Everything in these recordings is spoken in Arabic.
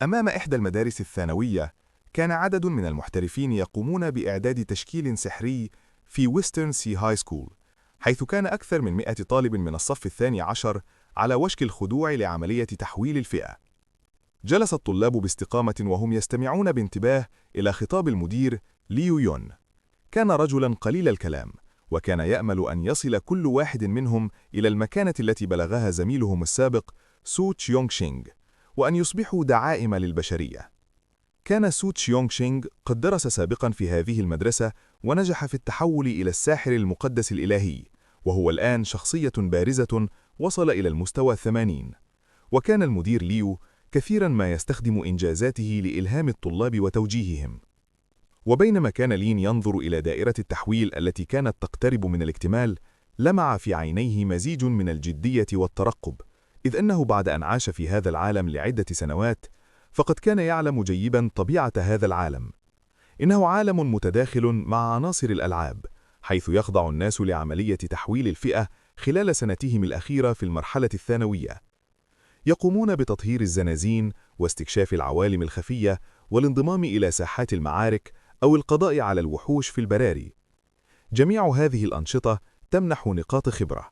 أمام إحدى المدارس الثانوية، كان عدد من المحترفين يقومون بإعداد تشكيل سحري في ويسترن سي هاي سكول، حيث كان أكثر من 100 طالب من الصف الثاني عشر على وشك الخضوع لعملية تحويل الفئة. جلس الطلاب باستقامة وهم يستمعون بانتباه إلى خطاب المدير ليو يون. كان رجلاً قليل الكلام، وكان يأمل أن يصل كل واحد منهم إلى المكانة التي بلغها زميلهم السابق سو تشيونغ شينغ، وأن يصبحوا دعائم للبشرية. كان سو تشيونغ شينغ قد درس سابقاً في هذه المدرسة ونجح في التحول إلى الساحر المقدس الإلهي، وهو الآن شخصية بارزة وصل إلى المستوى 80. وكان المدير ليو كثيراً ما يستخدم إنجازاته لإلهام الطلاب وتوجيههم. وبينما كان لين ينظر إلى دائرة التحويل التي كانت تقترب من الاكتمال، لمع في عينيه مزيج من الجدية والترقب، إذ أنه بعد أن عاش في هذا العالم لعدة سنوات، فقد كان يعلم جيداً طبيعة هذا العالم. إنه عالم متداخل مع عناصر الألعاب، حيث يخضع الناس لعملية تحويل الفئة خلال سنتهم الأخيرة في المرحلة الثانوية. يقومون بتطهير الزنازين واستكشاف العوالم الخفية والانضمام إلى ساحات المعارك أو القضاء على الوحوش في البراري. جميع هذه الأنشطة تمنح نقاط خبرة،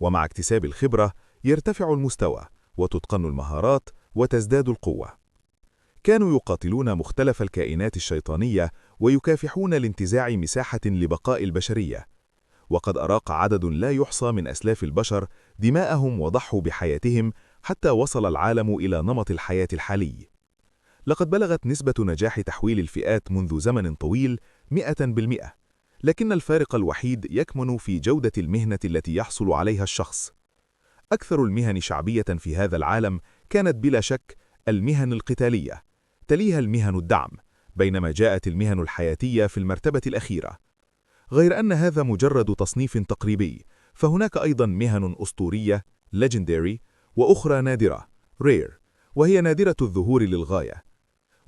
ومع اكتساب الخبرة يرتفع المستوى وتتقن المهارات وتزداد القوة. كانوا يقاتلون مختلف الكائنات الشيطانية ويكافحون لانتزاع مساحة لبقاء البشرية، وقد أراق عدد لا يحصى من أسلاف البشر دماءهم وضحوا بحياتهم حتى وصل العالم إلى نمط الحياة الحالي. لقد بلغت نسبة نجاح تحويل الفئات منذ زمن طويل 100%، لكن الفارق الوحيد يكمن في جودة المهنة التي يحصل عليها الشخص. أكثر المهن شعبية في هذا العالم كانت بلا شك المهن القتالية، تليها المهن الدعم، بينما جاءت المهن الحياتية في المرتبة الأخيرة. غير أن هذا مجرد تصنيف تقريبي، فهناك أيضا مهن أسطورية legendary وأخرى نادرة rare، وهي نادرة الظهور للغاية.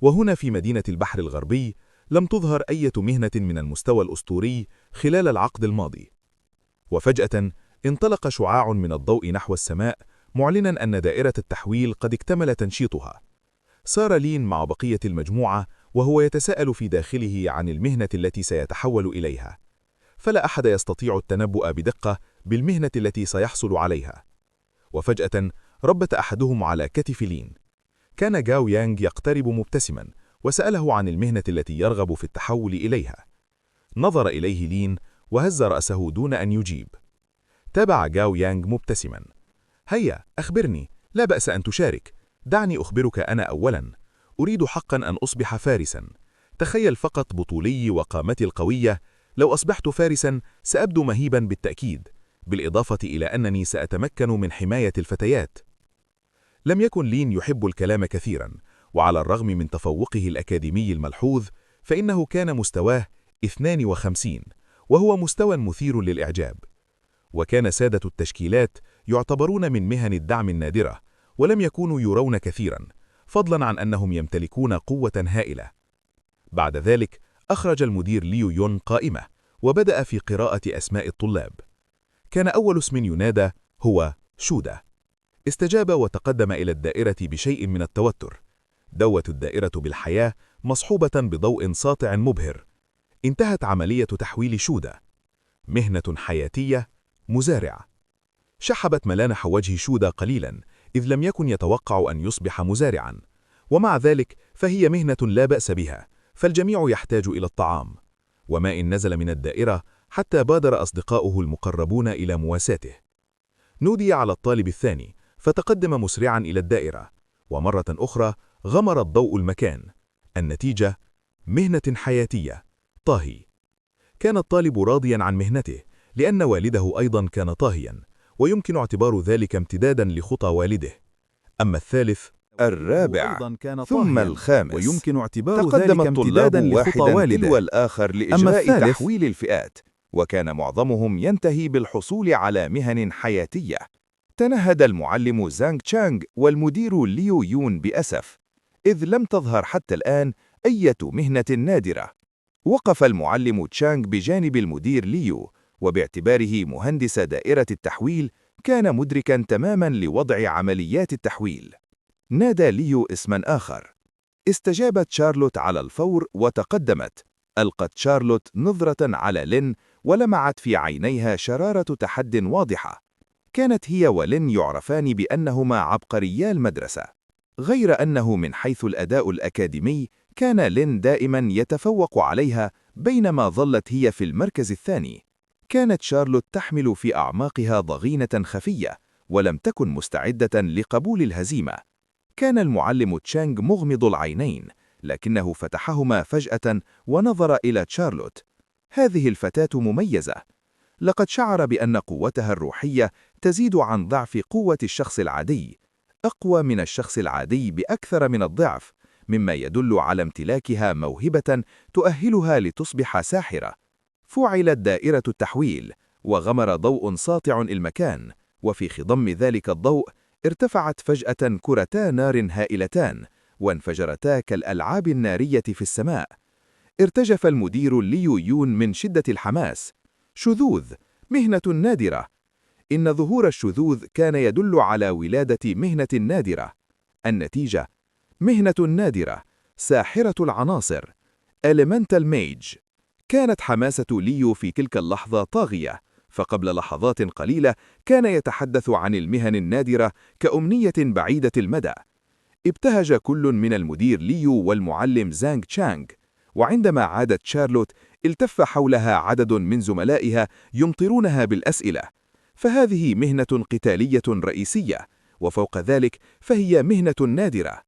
وهنا في مدينة البحر الغربي لم تظهر أي مهنة من المستوى الأسطوري خلال العقد الماضي. وفجأة انطلق شعاع من الضوء نحو السماء، معلنا أن دائرة التحويل قد اكتمل تنشيطها. سار لين مع بقية المجموعة وهو يتساءل في داخله عن المهنة التي سيتحول إليها، فلا أحد يستطيع التنبؤ بدقة بالمهنة التي سيحصل عليها. وفجأة ربت أحدهم على كتف لين. كان جاو يانغ يقترب مبتسما وسأله عن المهنة التي يرغب في التحول إليها. نظر إليه لين وهز رأسه دون أن يجيب. تابع جاو يانغ مبتسما. هيا أخبرني، لا بأس أن تشارك، دعني أخبرك أنا أولا. أريد حقا أن أصبح فارسا. تخيل فقط بطولي وقامتي القوية، لو أصبحت فارسا سأبدو مهيبا بالتأكيد، بالإضافة إلى أنني سأتمكن من حماية الفتيات. لم يكن لين يحب الكلام كثيرا، وعلى الرغم من تفوقه الأكاديمي الملحوظ، فإنه كان مستواه 52، وهو مستوى مثير للإعجاب. وكان سادة التشكيلات يعتبرون من مهن الدعم النادرة، ولم يكونوا يرون كثيرا، فضلا عن أنهم يمتلكون قوة هائلة. بعد ذلك أخرج المدير ليو يون قائمة، وبدأ في قراءة أسماء الطلاب. كان أول اسم ينادى هو شودا. استجاب وتقدم إلى الدائرة بشيء من التوتر. دوت الدائرة بالحياة مصحوبة بضوء ساطع مبهر. انتهت عملية تحويل شودا. مهنة حياتية، مزارع. شحبت ملامح وجه شودا قليلا، إذ لم يكن يتوقع أن يصبح مزارعا، ومع ذلك فهي مهنة لا بأس بها، فالجميع يحتاج إلى الطعام. وما إن نزل من الدائرة حتى بادر أصدقاؤه المقربون إلى مواساته. نودي على الطالب الثاني، فتقدم مسرعا إلى الدائرة، ومرة أخرى غمر الضوء المكان. النتيجة مهنة حياتية، طاهي. كان الطالب راضيا عن مهنته، لأن والده أيضا كان طاهيا، ويمكن اعتبار ذلك امتدادا لخطى والده. أما الثالث الرابع ثم الخامس، ويمكن اعتبار تقدم ذلك الطلاب امتدادا لخطى واحدا والده. تلو الآخر أما لإجراء الثالث تحويل الفئات، وكان معظمهم ينتهي بالحصول على مهن حياتية. تنهد المعلم زانغ تشانغ والمدير ليو يون بأسف، إذ لم تظهر حتى الآن أي مهنة نادرة. وقف المعلم تشانغ بجانب المدير ليو، وباعتباره مهندس دائرة التحويل كان مدركا تماما لوضع عمليات التحويل. نادى ليو اسما آخر، استجابت شارلوت على الفور وتقدمت. ألقت شارلوت نظرة على لين ولمعت في عينيها شرارة تحد واضحة. كانت هي ولين يعرفان بأنهما عبقريا المدرسة، غير أنه من حيث الأداء الأكاديمي كان لين دائما يتفوق عليها بينما ظلت هي في المركز الثاني. كانت شارلوت تحمل في أعماقها ضغينة خفية ولم تكن مستعدة لقبول الهزيمة. كان المعلم تشانغ مغمض العينين، لكنه فتحهما فجأة ونظر إلى شارلوت. هذه الفتاة مميزة. لقد شعر بأن قوتها الروحية تزيد عن ضعف قوة الشخص العادي، أقوى من الشخص العادي بأكثر من الضعف، مما يدل على امتلاكها موهبة تؤهلها لتصبح ساحرة. فعلت دائرة التحويل، وغمر ضوء ساطع المكان، وفي خضم ذلك الضوء ارتفعت فجأة كرتا نار هائلتان، وانفجرتا كالألعاب النارية في السماء. ارتجف المدير ليو يون من شدة الحماس. شذوذ، مهنة نادرة. إن ظهور الشذوذ كان يدل على ولادة مهنة نادرة. النتيجة: مهنة نادرة، ساحرة العناصر، Elemental Mage. كانت حماسة ليو في تلك اللحظة طاغية، فقبل لحظات قليلة كان يتحدث عن المهن النادرة كأمنية بعيدة المدى. ابتهج كل من المدير ليو والمعلم زانغ تشانغ، وعندما عادت شارلوت التف حولها عدد من زملائها يمطرونها بالأسئلة. فهذه مهنة قتالية رئيسية، وفوق ذلك فهي مهنة نادرة.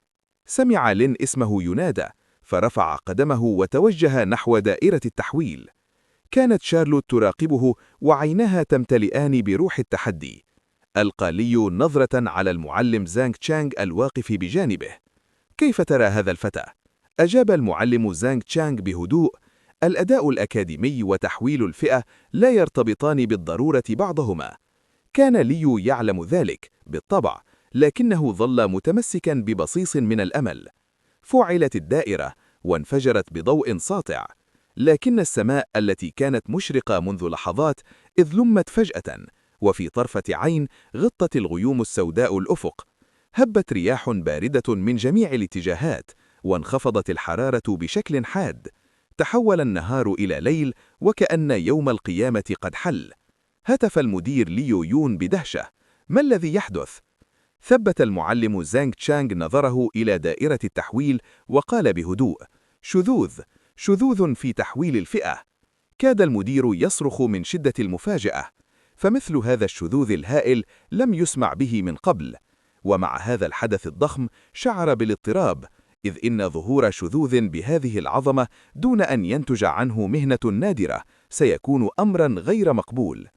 سمع لين اسمه ينادى، فرفع قدمه وتوجه نحو دائرة التحويل. كانت شارلوت تراقبه وعينها تمتلئان بروح التحدي. ألقى ليو نظرة على المعلم زانغ تشانغ الواقف بجانبه. كيف ترى هذا الفتى؟ أجاب المعلم زانغ تشانغ بهدوء. الأداء الأكاديمي وتحويل الفئة لا يرتبطان بالضرورة بعضهما. كان ليو يعلم ذلك بالطبع، لكنه ظل متمسكا ببصيص من الأمل. فعلت الدائرة وانفجرت بضوء ساطع، لكن السماء التي كانت مشرقة منذ لحظات إذ لمت فجأة، وفي طرفة عين غطت الغيوم السوداء الأفق. هبت رياح باردة من جميع الاتجاهات، وانخفضت الحرارة بشكل حاد. تحول النهار إلى ليل، وكأن يوم القيامة قد حل. هتف المدير ليو يون بدهشة: ما الذي يحدث؟ ثبت المعلم زانغ تشانغ نظره إلى دائرة التحويل وقال بهدوء: شذوذ، شذوذ في تحويل الفئة. كاد المدير يصرخ من شدة المفاجأة، فمثل هذا الشذوذ الهائل لم يسمع به من قبل. ومع هذا الحدث الضخم شعر بالاضطراب، إذ إن ظهور شذوذ بهذه العظمة دون أن ينتج عنه مهنة نادرة سيكون أمرا غير مقبول.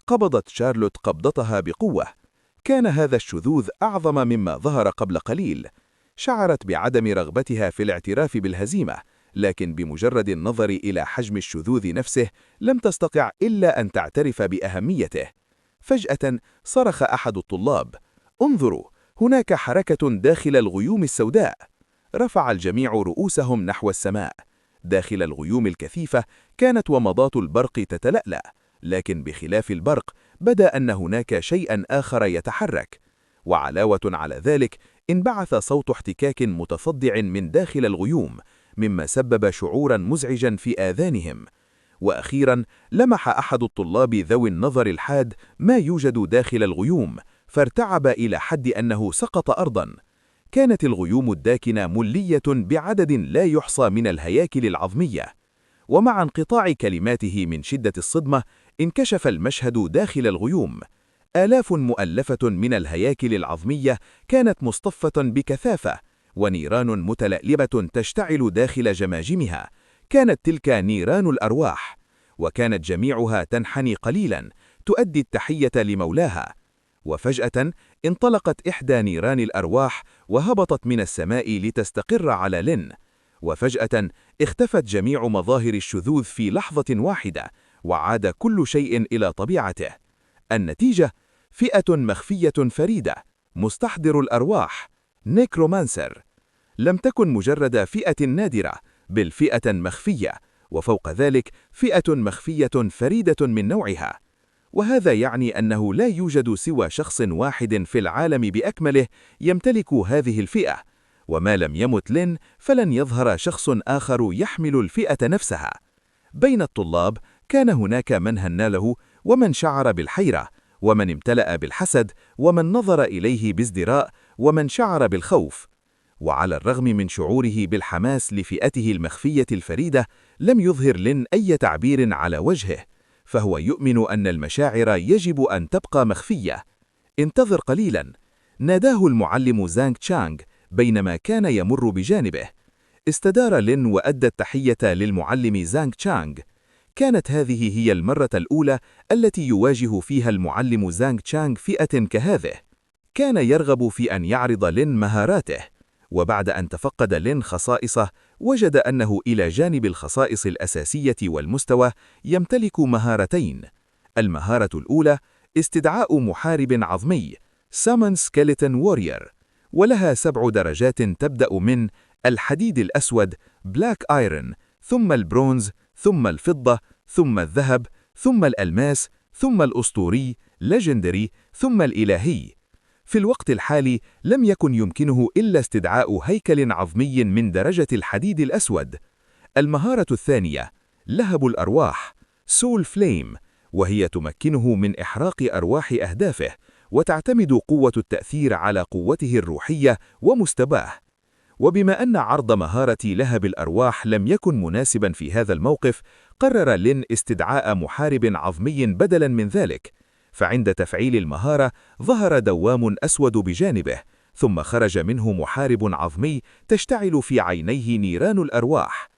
قبضت شارلوت قبضتها بقوة. كان هذا الشذوذ أعظم مما ظهر قبل قليل. شعرت بعدم رغبتها في الاعتراف بالهزيمة، لكن بمجرد النظر إلى حجم الشذوذ نفسه لم تستطع إلا أن تعترف بأهميته. فجأة صرخ أحد الطلاب: انظروا، هناك حركة داخل الغيوم السوداء. رفع الجميع رؤوسهم نحو السماء. داخل الغيوم الكثيفة كانت ومضات البرق تتلألأ، لكن بخلاف البرق بدا أن هناك شيئا آخر يتحرك. وعلاوة على ذلك انبعث صوت احتكاك متصدع من داخل الغيوم، مما سبب شعورا مزعجا في آذانهم. وأخيرا لمح أحد الطلاب ذوي النظر الحاد ما يوجد داخل الغيوم، فارتعب إلى حد أنه سقط أرضا. كانت الغيوم الداكنة ملية بعدد لا يحصى من الهياكل العظمية. ومع انقطاع كلماته من شدة الصدمة انكشف المشهد داخل الغيوم. آلاف مؤلفة من الهياكل العظمية كانت مصطفة بكثافة، ونيران متلألبة تشتعل داخل جماجمها. كانت تلك نيران الأرواح، وكانت جميعها تنحني قليلا تؤدي التحية لمولاها. وفجأة انطلقت إحدى نيران الأرواح وهبطت من السماء لتستقر على لين. وفجأة اختفت جميع مظاهر الشذوذ في لحظة واحدة، وعاد كل شيء إلى طبيعته. النتيجة: فئة مخفية فريدة، مستحضر الأرواح، نيكرومانسر. لم تكن مجرد فئة نادرة، بل فئة مخفية، وفوق ذلك فئة مخفية فريدة من نوعها. وهذا يعني أنه لا يوجد سوى شخص واحد في العالم بأكمله يمتلك هذه الفئة، وما لم يمت لين فلن يظهر شخص آخر يحمل الفئة نفسها. بين الطلاب كان هناك من هن له، ومن شعر بالحيرة، ومن امتلأ بالحسد، ومن نظر إليه بازدراء، ومن شعر بالخوف. وعلى الرغم من شعوره بالحماس لفئته المخفية الفريدة، لم يظهر لين أي تعبير على وجهه، فهو يؤمن أن المشاعر يجب أن تبقى مخفية. انتظر قليلاً، ناداه المعلم زانغ تشانغ بينما كان يمر بجانبه. استدار لين وأدى التحية للمعلم زانغ تشانغ. كانت هذه هي المرة الأولى التي يواجه فيها المعلم زانغ تشانغ فئة كهذه. كان يرغب في أن يعرض لين مهاراته، وبعد أن تفقد لين خصائصه، وجد أنه إلى جانب الخصائص الأساسية والمستوى يمتلك مهارتين. المهارة الأولى استدعاء محارب عظمي Summon Skeleton Warrior، ولها 7 درجات تبدأ من الحديد الأسود Black Iron، ثم البرونز، ثم الفضة، ثم الذهب، ثم الألماس، ثم الأسطوري Legendary، ثم الإلهي. في الوقت الحالي لم يكن يمكنه إلا استدعاء هيكل عظمي من درجة الحديد الأسود. المهارة الثانية لهب الأرواح Soul Flame، وهي تمكنه من إحراق أرواح أهدافه، وتعتمد قوة التأثير على قوته الروحية ومستواه. وبما أن عرض مهارة لهب الأرواح لم يكن مناسبا في هذا الموقف، قرر لين استدعاء محارب عظمي بدلا من ذلك. فعند تفعيل المهارة ظهر دوام أسود بجانبه، ثم خرج منه محارب عظمي تشتعل في عينيه نيران الأرواح.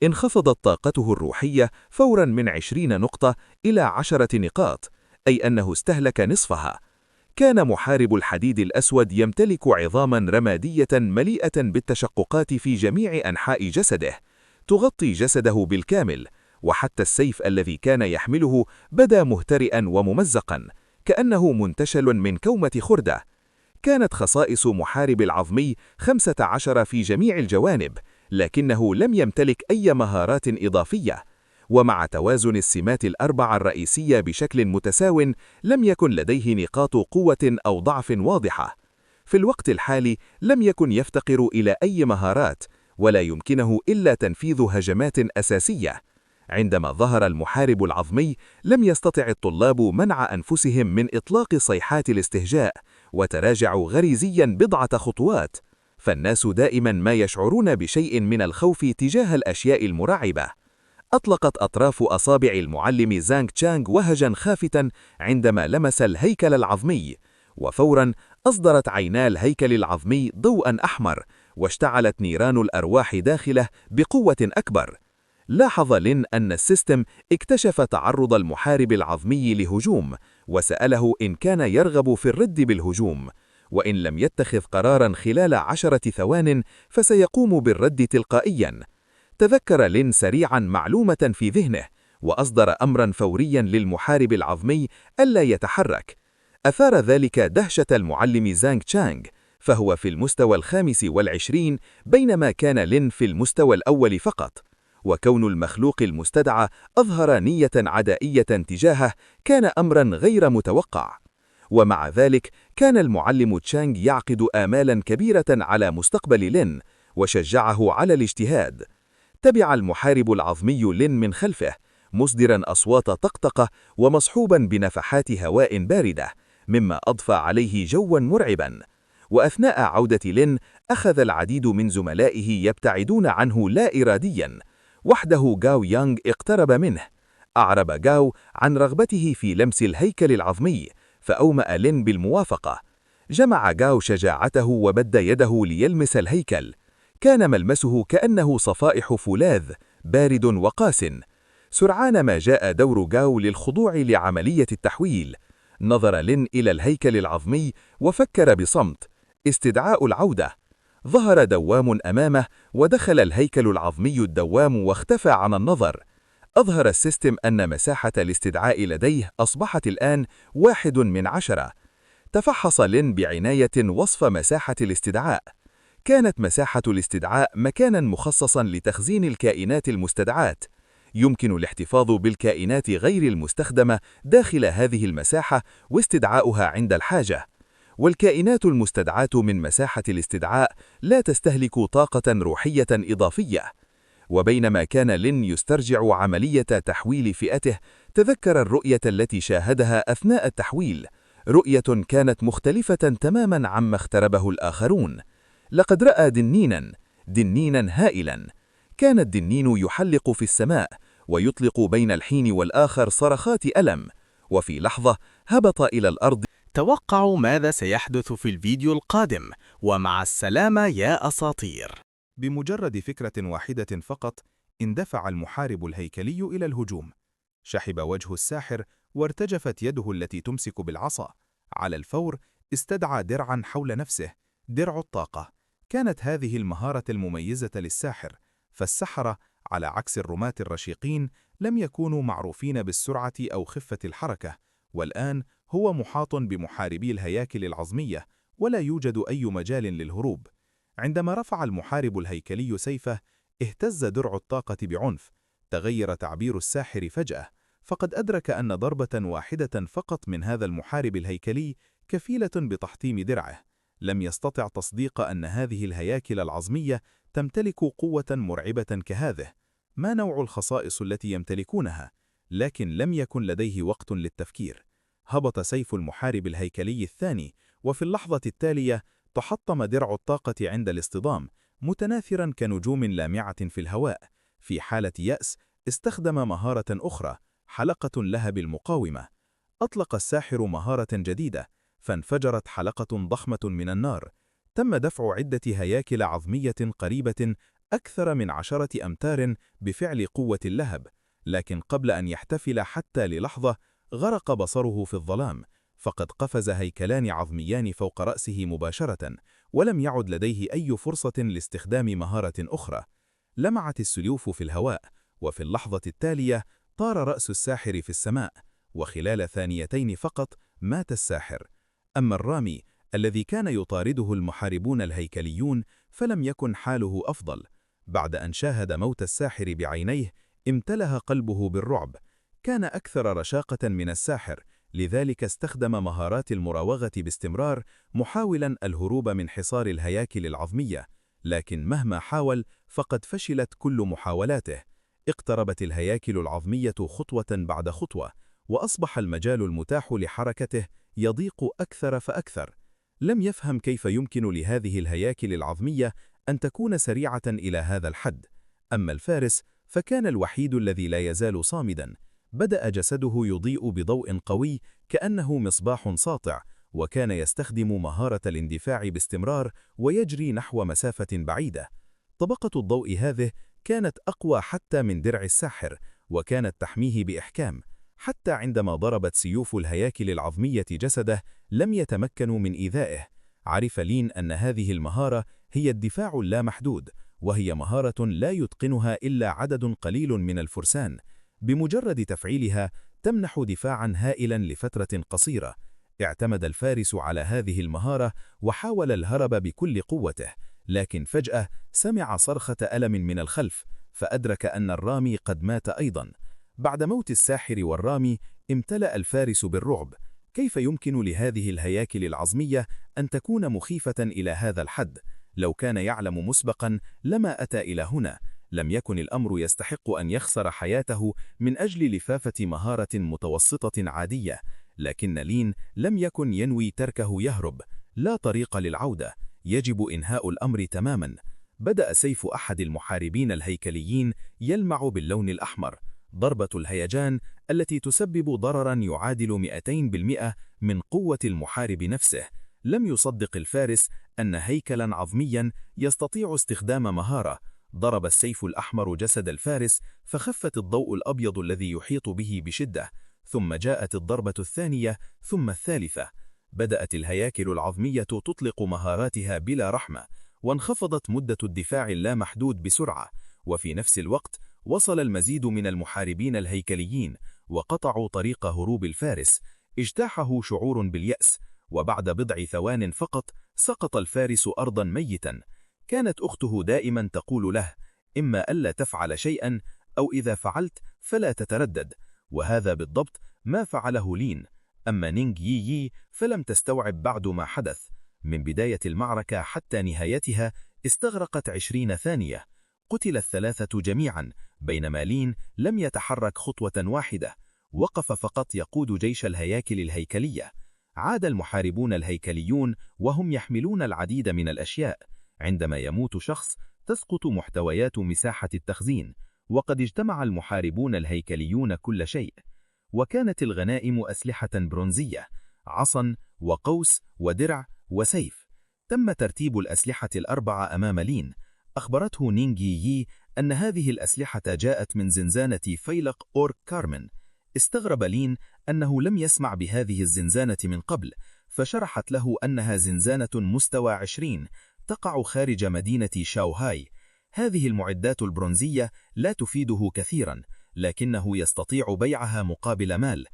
انخفضت طاقته الروحية فورا من 20 نقطة إلى 10 نقاط، أي أنه استهلك نصفها. كان محارب الحديد الأسود يمتلك عظاما رمادية مليئة بالتشققات في جميع أنحاء جسده، تغطي جسده بالكامل، وحتى السيف الذي كان يحمله بدا مهترئا وممزقا، كأنه منتشل من كومة خردة. كانت خصائص محارب العظمي 15 في جميع الجوانب، لكنه لم يمتلك أي مهارات إضافية. ومع توازن السمات الأربعة الرئيسية بشكل متساو، لم يكن لديه نقاط قوة أو ضعف واضحة. في الوقت الحالي لم يكن يفتقر إلى أي مهارات، ولا يمكنه إلا تنفيذ هجمات أساسية. عندما ظهر المحارب العظمي، لم يستطع الطلاب منع أنفسهم من إطلاق صيحات الاستهجاء، وتراجعوا غريزيا بضعة خطوات. فالناس دائما ما يشعرون بشيء من الخوف تجاه الأشياء المرعبة. أطلقت أطراف أصابع المعلم زانغ تشانغ وهجا خافتا عندما لمس الهيكل العظمي، وفورا أصدرت عينا الهيكل العظمي ضوءا أحمر، واشتعلت نيران الأرواح داخله بقوة أكبر. لاحظ لين أن السيستم اكتشف تعرض المحارب العظمي لهجوم، وسأله إن كان يرغب في الرد بالهجوم، وإن لم يتخذ قرارا خلال 10 ثوان فسيقوم بالرد تلقائيا. تذكر لين سريعا معلومة في ذهنه، وأصدر أمرا فوريا للمحارب العظمي ألا يتحرك. أثار ذلك دهشة المعلم زانغ تشانغ، فهو في المستوى 25، بينما كان لين في المستوى الأول فقط. وكون المخلوق المستدعى أظهر نية عدائية تجاهه كان أمرا غير متوقع. ومع ذلك كان المعلم تشانغ يعقد آمالا كبيرة على مستقبل لين، وشجعه على الاجتهاد. تبع المحارب العظمي لين من خلفه، مصدرا أصوات طقطقة ومصحوبا بنفحات هواء باردة، مما أضفى عليه جوا مرعبا. وأثناء عودة لين أخذ العديد من زملائه يبتعدون عنه لا إراديا. وحده غاو يانغ اقترب منه. أعرب غاو عن رغبته في لمس الهيكل العظمي، فأومأ لين بالموافقة. جمع غاو شجاعته وبد يده ليلمس الهيكل. كان ملمسه كأنه صفائح فولاذ بارد وقاس. سرعان ما جاء دور غاو للخضوع لعملية التحويل. نظر لين إلى الهيكل العظمي وفكر بصمت. استدعاء العودة. ظهر دوام أمامه، ودخل الهيكل العظمي الدوام واختفى عن النظر. أظهر السيستم أن مساحة الاستدعاء لديه أصبحت الآن 1/10. تفحص لين بعناية وصف مساحة الاستدعاء. كانت مساحة الاستدعاء مكانا مخصصا لتخزين الكائنات المستدعاة. يمكن الاحتفاظ بالكائنات غير المستخدمة داخل هذه المساحة واستدعاؤها عند الحاجة. والكائنات المستدعاة من مساحة الاستدعاء لا تستهلك طاقة روحية إضافية. وبينما كان لين يسترجع عملية تحويل فئته، تذكر الرؤية التي شاهدها أثناء التحويل، رؤية كانت مختلفة تماما عما اختربه الآخرون. لقد رأى دنينا هائلا. كان الدنين يحلق في السماء ويطلق بين الحين والآخر صرخات ألم، وفي لحظة هبط إلى الأرض. توقعوا ماذا سيحدث في الفيديو القادم، ومع السلامة يا أساطير. بمجرد فكرة واحدة فقط اندفع المحارب الهيكلي إلى الهجوم. شحب وجه الساحر وارتجفت يده التي تمسك بالعصا. على الفور استدعى درعا حول نفسه، درع الطاقة. كانت هذه المهارة المميزة للساحر، فالسحرة على عكس الرماة الرشيقين لم يكونوا معروفين بالسرعة أو خفة الحركة، والآن هو محاط بمحاربي الهياكل العظمية ولا يوجد أي مجال للهروب. عندما رفع المحارب الهيكلي سيفه، اهتز درع الطاقة بعنف. تغير تعبير الساحر فجأة، فقد أدرك أن ضربة واحدة فقط من هذا المحارب الهيكلي كفيلة بتحطيم درعه. لم يستطع تصديق أن هذه الهياكل العظمية تمتلك قوة مرعبة كهذه. ما نوع الخصائص التي يمتلكونها؟ لكن لم يكن لديه وقت للتفكير. هبط سيف المحارب الهيكلي الثاني، وفي اللحظة التالية تحطم درع الطاقة عند الاصطدام، متناثرا كنجوم لامعة في الهواء. في حالة يأس استخدم مهارة أخرى، حلقة لهب المقاومة. أطلق الساحر مهارة جديدة، فانفجرت حلقة ضخمة من النار. تم دفع عدة هياكل عظمية قريبة أكثر من 10 أمتار بفعل قوة اللهب، لكن قبل أن يحتفل حتى للحظة غرق بصره في الظلام، فقد قفز هيكلان عظميان فوق رأسه مباشرة، ولم يعد لديه أي فرصة لاستخدام مهارة أخرى. لمعت السيوف في الهواء، وفي اللحظة التالية طار رأس الساحر في السماء، وخلال ثانيتين فقط مات الساحر. أما الرامي الذي كان يطارده المحاربون الهيكليون فلم يكن حاله أفضل. بعد أن شاهد موت الساحر بعينيه امتلأ قلبه بالرعب. كان أكثر رشاقة من الساحر، لذلك استخدم مهارات المراوغة باستمرار، محاولا الهروب من حصار الهياكل العظمية، لكن مهما حاول فقد فشلت كل محاولاته. اقتربت الهياكل العظمية خطوة بعد خطوة، وأصبح المجال المتاح لحركته يضيق أكثر فأكثر. لم يفهم كيف يمكن لهذه الهياكل العظمية أن تكون سريعة إلى هذا الحد. أما الفارس فكان الوحيد الذي لا يزال صامدا. بدأ جسده يضيء بضوء قوي كأنه مصباح ساطع، وكان يستخدم مهارة الاندفاع باستمرار ويجري نحو مسافة بعيدة. طبقة الضوء هذه كانت أقوى حتى من درع الساحر، وكانت تحميه بإحكام. حتى عندما ضربت سيوف الهياكل العظمية جسده لم يتمكنوا من إيذائه. عرف لين أن هذه المهارة هي الدفاع اللامحدود، وهي مهارة لا يتقنها إلا عدد قليل من الفرسان. بمجرد تفعيلها تمنح دفاعا هائلا لفترة قصيرة. اعتمد الفارس على هذه المهارة وحاول الهرب بكل قوته، لكن فجأة سمع صرخة ألم من الخلف، فأدرك أن الرامي قد مات أيضا. بعد موت الساحر والرامي امتلأ الفارس بالرعب. كيف يمكن لهذه الهياكل العظمية أن تكون مخيفة إلى هذا الحد؟ لو كان يعلم مسبقا لما أتى إلى هنا. لم يكن الأمر يستحق أن يخسر حياته من أجل لفافة مهارة متوسطة عادية، لكن لين لم يكن ينوي تركه يهرب. لا طريق للعودة، يجب إنهاء الأمر تماما. بدأ سيف أحد المحاربين الهيكليين يلمع باللون الأحمر، ضربة الهيجان التي تسبب ضررا يعادل 200% من قوة المحارب نفسه. لم يصدق الفارس أن هيكلا عظميا يستطيع استخدام مهارة. ضرب السيف الأحمر جسد الفارس، فخفت الضوء الأبيض الذي يحيط به بشدة، ثم جاءت الضربة الثانية ثم الثالثة. بدأت الهياكل العظمية تطلق مهاراتها بلا رحمة، وانخفضت مدة الدفاع اللامحدود بسرعة. وفي نفس الوقت وصل المزيد من المحاربين الهيكليين وقطعوا طريق هروب الفارس. اجتاحه شعور باليأس، وبعد بضع ثوان فقط سقط الفارس أرضا ميتا. كانت أخته دائما تقول له: إما ألا تفعل شيئا، أو إذا فعلت فلا تتردد. وهذا بالضبط ما فعله لين. أما نينغ يي فلم تستوعب بعد ما حدث. من بداية المعركة حتى نهايتها استغرقت 20 ثانية. قتل الثلاثة جميعا، بينما لين لم يتحرك خطوة واحدة، وقف فقط يقود جيش الهياكل الهيكلية. عاد المحاربون الهيكليون وهم يحملون العديد من الأشياء. عندما يموت شخص تسقط محتويات مساحة التخزين، وقد اجتمع المحاربون الهيكليون كل شيء. وكانت الغنائم أسلحة برونزية، عصا وقوس ودرع وسيف. تم ترتيب الأسلحة الأربعة أمام لين. أخبرته نينغ يي أن هذه الأسلحة جاءت من زنزانة فيلق أورك كارمن. استغرب لين أنه لم يسمع بهذه الزنزانة من قبل، فشرحت له أنها زنزانة مستوى 20 تقع خارج مدينة شاوهاي. هذه المعدات البرونزية لا تفيده كثيرا، لكنه يستطيع بيعها مقابل مال.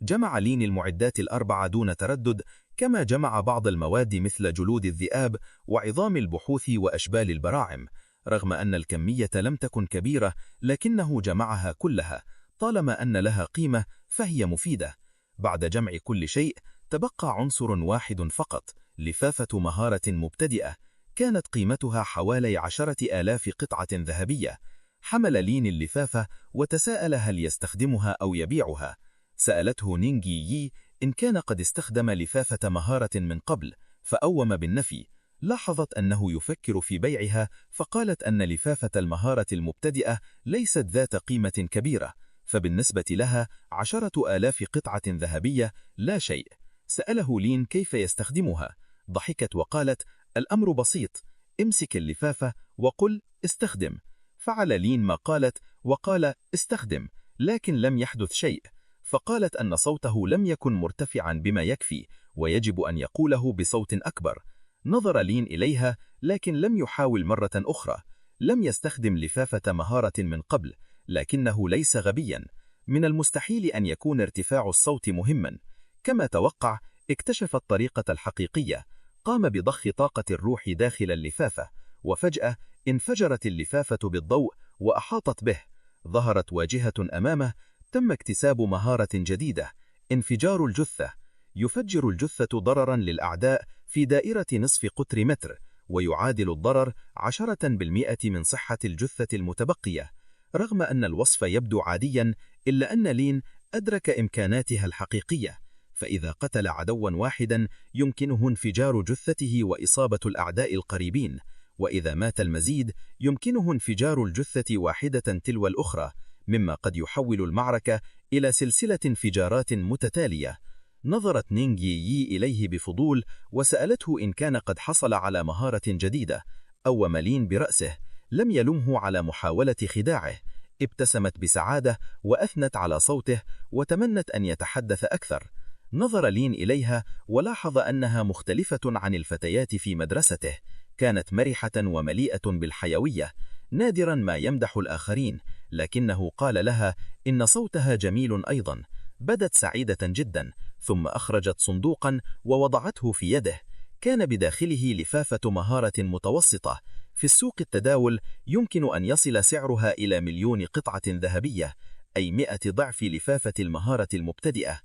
جمع لين المعدات الأربعة دون تردد، كما جمع بعض المواد مثل جلود الذئاب وعظام البحوث وأشبال البراعم. رغم أن الكمية لم تكن كبيرة، لكنه جمعها كلها. طالما أن لها قيمة فهي مفيدة. بعد جمع كل شيء تبقى عنصر واحد فقط، لفافة مهارة مبتدئة، كانت قيمتها حوالي 10,000 قطعة ذهبية. حمل لين اللفافة وتساءل هل يستخدمها أو يبيعها. سألته نينغ يي إن كان قد استخدم لفافة مهارة من قبل، فأوم بالنفي. لاحظت أنه يفكر في بيعها، فقالت أن لفافة المهارة المبتدئة ليست ذات قيمة كبيرة، فبالنسبة لها 10,000 قطعة ذهبية لا شيء. سأله لين كيف يستخدمها. ضحكت وقالت: الأمر بسيط، امسك اللفافة وقل استخدم. فعل لين ما قالت وقال استخدم، لكن لم يحدث شيء. فقالت أن صوته لم يكن مرتفعا بما يكفي، ويجب أن يقوله بصوت أكبر. نظر لين إليها، لكن لم يحاول مرة أخرى. لم يستخدم لفافة مهارة من قبل، لكنه ليس غبيا. من المستحيل أن يكون ارتفاع الصوت مهما. كما توقع، اكتشف الطريقة الحقيقية. قام بضخ طاقة الروح داخل اللفافة، وفجأة انفجرت اللفافة بالضوء وأحاطت به. ظهرت واجهة أمامه. تم اكتساب مهارة جديدة: انفجار الجثة. يفجر الجثة ضررا للأعداء في دائرة نصف قطر متر، ويعادل الضرر 10% من صحة الجثة المتبقية. رغم أن الوصف يبدو عاديا، إلا أن لين أدرك إمكاناتها الحقيقية. فإذا قتل عدوا واحدا يمكنه انفجار جثته وإصابة الأعداء القريبين، وإذا مات المزيد يمكنه انفجار الجثة واحدة تلو الأخرى، مما قد يحول المعركة إلى سلسلة انفجارات متتالية. نظرت نينغ يي إليه بفضول وسألته إن كان قد حصل على مهارة جديدة. أوم لين برأسه، لم يلمه على محاولة خداعه. ابتسمت بسعادة وأثنت على صوته وتمنت أن يتحدث أكثر. نظر لين إليها ولاحظ أنها مختلفة عن الفتيات في مدرسته. كانت مرحة ومليئة بالحيوية، نادرا ما يمدح الآخرين، لكنه قال لها إن صوتها جميل أيضا. بدت سعيدة جدا، ثم أخرجت صندوقا ووضعته في يده. كان بداخله لفافة مهارة متوسطة. في السوق التداول يمكن أن يصل سعرها إلى 1,000,000 قطعة ذهبية، أي 100 ضعف لفافة المهارة المبتدئة.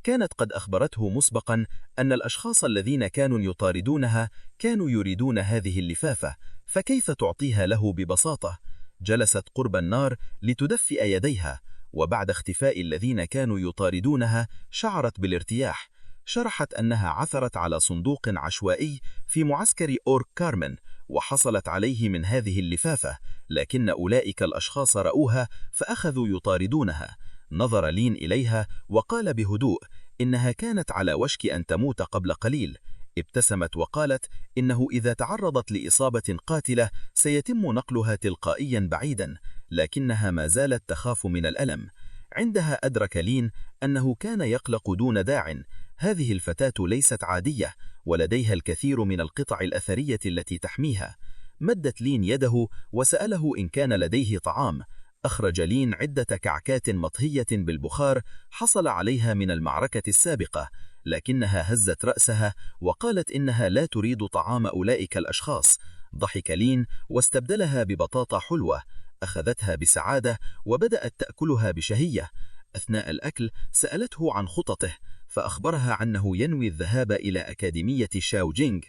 كانت قد أخبرته مسبقا أن الأشخاص الذين كانوا يطاردونها كانوا يريدون هذه اللفافة، فكيف تعطيها له ببساطة؟ جلست قرب النار لتدفئ يديها، وبعد اختفاء الذين كانوا يطاردونها شعرت بالارتياح. شرحت أنها عثرت على صندوق عشوائي في معسكر أورك كارمن، وحصلت عليه من هذه اللفافة، لكن أولئك الأشخاص رأوها فأخذوا يطاردونها. نظر لين إليها وقال بهدوء إنها كانت على وشك أن تموت قبل قليل. ابتسمت وقالت إنه إذا تعرضت لإصابة قاتلة سيتم نقلها تلقائيا بعيدا، لكنها ما زالت تخاف من الألم. عندها أدرك لين أنه كان يقلق دون داع. هذه الفتاة ليست عادية، ولديها الكثير من القطع الأثرية التي تحميها. مدت لين يده وسأله إن كان لديه طعام. أخرج لين عدة كعكات مطهية بالبخار حصل عليها من المعركة السابقة، لكنها هزت رأسها وقالت إنها لا تريد طعام أولئك الأشخاص. ضحك لين واستبدلها ببطاطا حلوة. أخذتها بسعادة وبدأت تأكلها بشهية. أثناء الأكل سألته عن خططه. فأخبرها عنه ينوي الذهاب إلى أكاديمية شاو جينغ.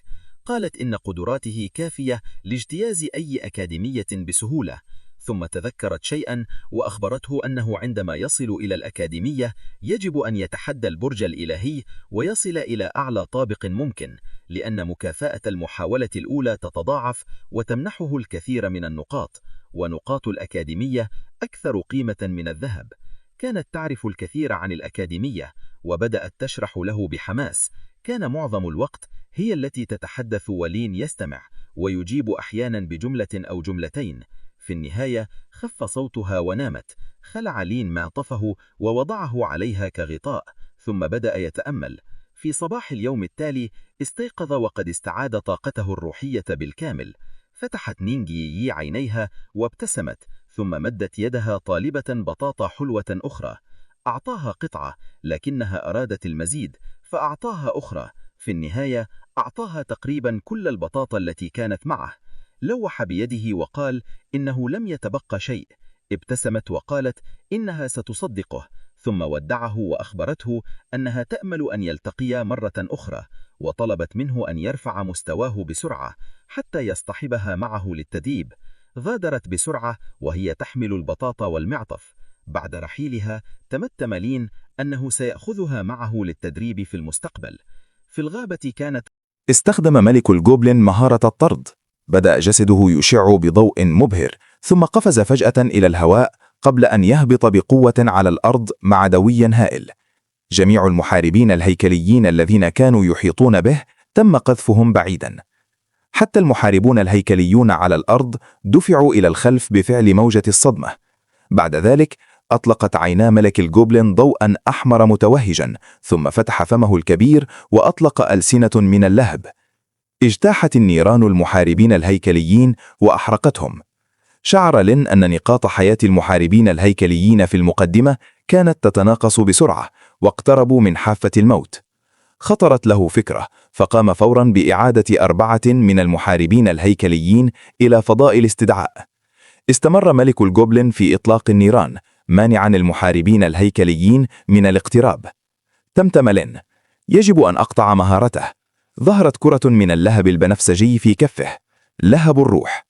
قالت إن قدراته كافية لاجتياز أي أكاديمية بسهولة، ثم تذكرت شيئا وأخبرته أنه عندما يصل إلى الأكاديمية يجب أن يتحدى البرج الإلهي ويصل إلى أعلى طابق ممكن، لأن مكافأة المحاولة الأولى تتضاعف وتمنحه الكثير من النقاط، ونقاط الأكاديمية أكثر قيمة من الذهب. كانت تعرف الكثير عن الأكاديمية وبدأت تشرح له بحماس. كان معظم الوقت هي التي تتحدث ولين يستمع ويجيب أحيانا بجملة أو جملتين. في النهاية خف صوتها ونامت. خلع لين معطفه ووضعه عليها كغطاء، ثم بدأ يتأمل. في صباح اليوم التالي استيقظ وقد استعاد طاقته الروحية بالكامل. فتحت نينغ يي عينيها وابتسمت، ثم مدت يدها طالبة بطاطا حلوة أخرى. أعطاها قطعة، لكنها أرادت المزيد فأعطاها أخرى. في النهاية أعطاها تقريبا كل البطاطا التي كانت معه. لوح بيده وقال إنه لم يتبقى شيء. ابتسمت وقالت إنها ستصدقه، ثم ودعه وأخبرته أنها تأمل أن يلتقيا مرة أخرى، وطلبت منه أن يرفع مستواه بسرعة حتى يصطحبها معه للتدريب. غادرت بسرعة وهي تحمل البطاطا والمعطف. بعد رحيلها تمتم لين أنه سيأخذها معه للتدريب في المستقبل. في الغابة كانت استخدم ملك الجوبلين مهارة الطرد. بدأ جسده يشع بضوء مبهر، ثم قفز فجأة إلى الهواء قبل أن يهبط بقوة على الأرض مع دوي هائل. جميع المحاربين الهيكليين الذين كانوا يحيطون به تم قذفهم بعيدا. حتى المحاربون الهيكليون على الأرض دفعوا إلى الخلف بفعل موجة الصدمة. بعد ذلك أطلقت عينا ملك الجوبلين ضوءا أحمر متوهجا، ثم فتح فمه الكبير وأطلق ألسنة من اللهب. اجتاحت النيران المحاربين الهيكليين وأحرقتهم. شعر لين أن نقاط حياة المحاربين الهيكليين في المقدمة كانت تتناقص بسرعة، واقتربوا من حافة الموت. خطرت له فكرة، فقام فورا بإعادة 4 من المحاربين الهيكليين إلى فضاء الاستدعاء. استمر ملك الجوبلين في إطلاق النيران، مانعا المحاربين الهيكليين من الاقتراب. تمتم لين: يجب أن أقطع مهارته. ظهرت كرة من اللهب البنفسجي في كفه، لهب الروح.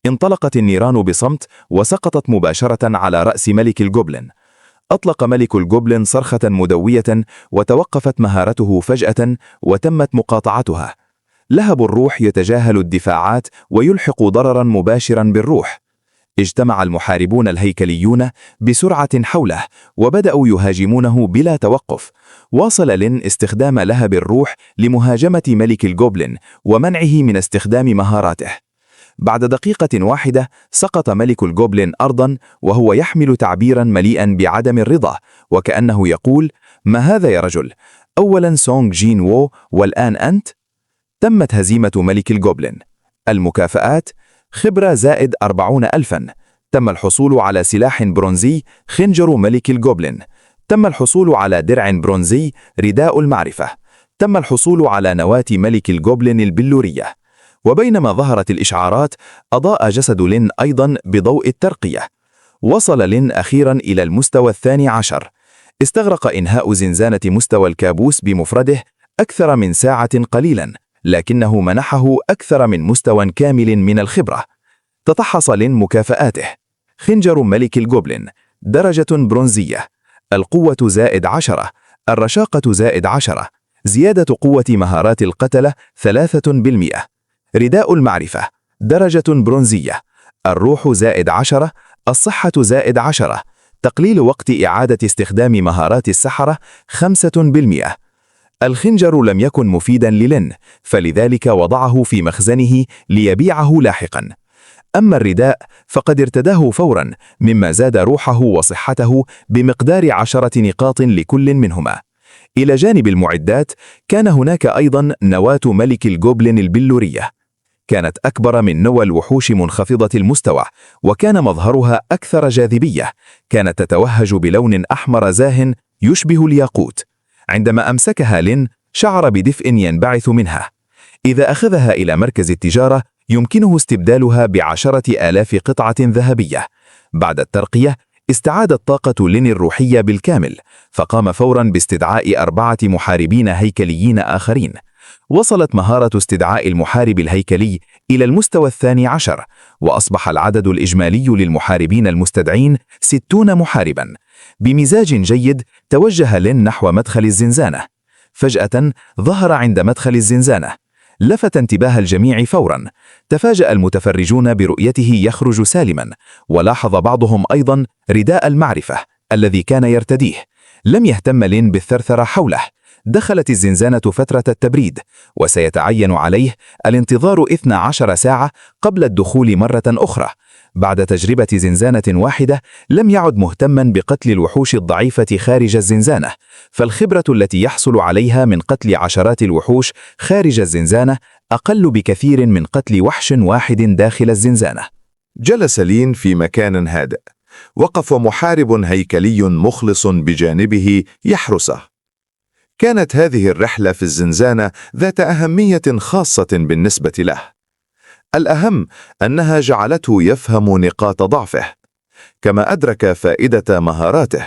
انطلقت النيران بصمت وسقطت مباشرة على رأس ملك الجوبلين. أطلق ملك الجوبلين صرخة مدوية، وتوقفت مهارته فجأة وتمت مقاطعتها. لهب الروح يتجاهل الدفاعات ويلحق ضررا مباشرا بالروح. اجتمع المحاربون الهيكليون بسرعة حوله وبدأوا يهاجمونه بلا توقف. واصل لين استخدام لهب الروح لمهاجمة ملك الجوبلين ومنعه من استخدام مهاراته. بعد دقيقة واحدة سقط ملك الجوبلين أرضا وهو يحمل تعبيرا مليئا بعدم الرضا، وكأنه يقول: ما هذا يا رجل؟ أولا سونغ جين وو والآن أنت؟ تمت هزيمة ملك الجوبلين. المكافآت: خبرة زائد 40,000. تم الحصول على سلاح برونزي خنجر ملك الجوبلين. تم الحصول على درع برونزي رداء المعرفة. تم الحصول على نواة ملك الجوبلين البلورية. وبينما ظهرت الإشعارات أضاء جسد لين أيضا بضوء الترقية. وصل لين أخيرا إلى المستوى 12. استغرق إنهاء زنزانة مستوى الكابوس بمفرده أكثر من ساعة قليلا، لكنه منحه أكثر من مستوى كامل من الخبرة. تتحص لين مكافآته: خنجر ملك الجوبلين درجة برونزية، القوة زائد 10، الرشاقة زائد 10، زيادة قوة مهارات القتلة 3%، رداء المعرفة درجة برونزية، الروح زائد 10، الصحة زائد 10، تقليل وقت إعادة استخدام مهارات السحرة 5%. الخنجر لم يكن مفيدا للين، فلذلك وضعه في مخزنه ليبيعه لاحقا. أما الرداء فقد ارتداه فورا، مما زاد روحه وصحته بمقدار 10 نقاط لكل منهما. إلى جانب المعدات كان هناك أيضا نواة ملك الجوبلين البلورية. كانت أكبر من نوى الوحوش منخفضة المستوى، وكان مظهرها أكثر جاذبية. كانت تتوهج بلون أحمر زاه يشبه الياقوت. عندما أمسكها لين شعر بدفء ينبعث منها. إذا أخذها إلى مركز التجارة يمكنه استبدالها ب10,000 قطعة ذهبية. بعد الترقية استعادت طاقة لين الروحية بالكامل، فقام فوراً باستدعاء 4 محاربين هيكليين آخرين. وصلت مهارة استدعاء المحارب الهيكلي إلى المستوى 12، وأصبح العدد الإجمالي للمحاربين المستدعين 60 محارباً. بمزاج جيد توجه لين نحو مدخل الزنزانة. فجأة ظهر عند مدخل الزنزانة، لفت انتباه الجميع فوراً. تفاجأ المتفرجون برؤيته يخرج سالماً، ولاحظ بعضهم أيضاً رداء المعرفة الذي كان يرتديه. لم يهتم لين بالثرثرة حوله. دخلت الزنزانة فترة التبريد، وسيتعين عليه الانتظار 12 ساعة قبل الدخول مرة أخرى. بعد تجربة زنزانة واحدة لم يعد مهتما بقتل الوحوش الضعيفة خارج الزنزانة، فالخبرة التي يحصل عليها من قتل عشرات الوحوش خارج الزنزانة أقل بكثير من قتل وحش واحد داخل الزنزانة. جلس لين في مكان هادئ. وقف محارب هيكلي مخلص بجانبه يحرسه. كانت هذه الرحلة في الزنزانة ذات أهمية خاصة بالنسبة له. الأهم أنها جعلته يفهم نقاط ضعفه، كما أدرك فائدة مهاراته.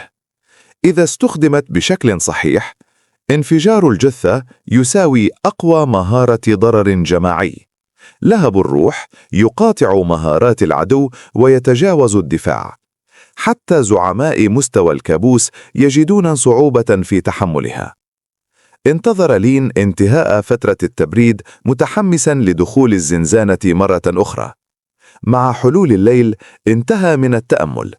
إذا استخدمت بشكل صحيح، انفجار الجثة يساوي أقوى مهارة ضرر جماعي. لهب الروح يقاطع مهارات العدو ويتجاوز الدفاع. حتى زعماء مستوى الكابوس يجدون صعوبة في تحملها. انتظر لين انتهاء فترة التبريد متحمساً لدخول الزنزانة مرة أخرى. مع حلول الليل انتهى من التأمل.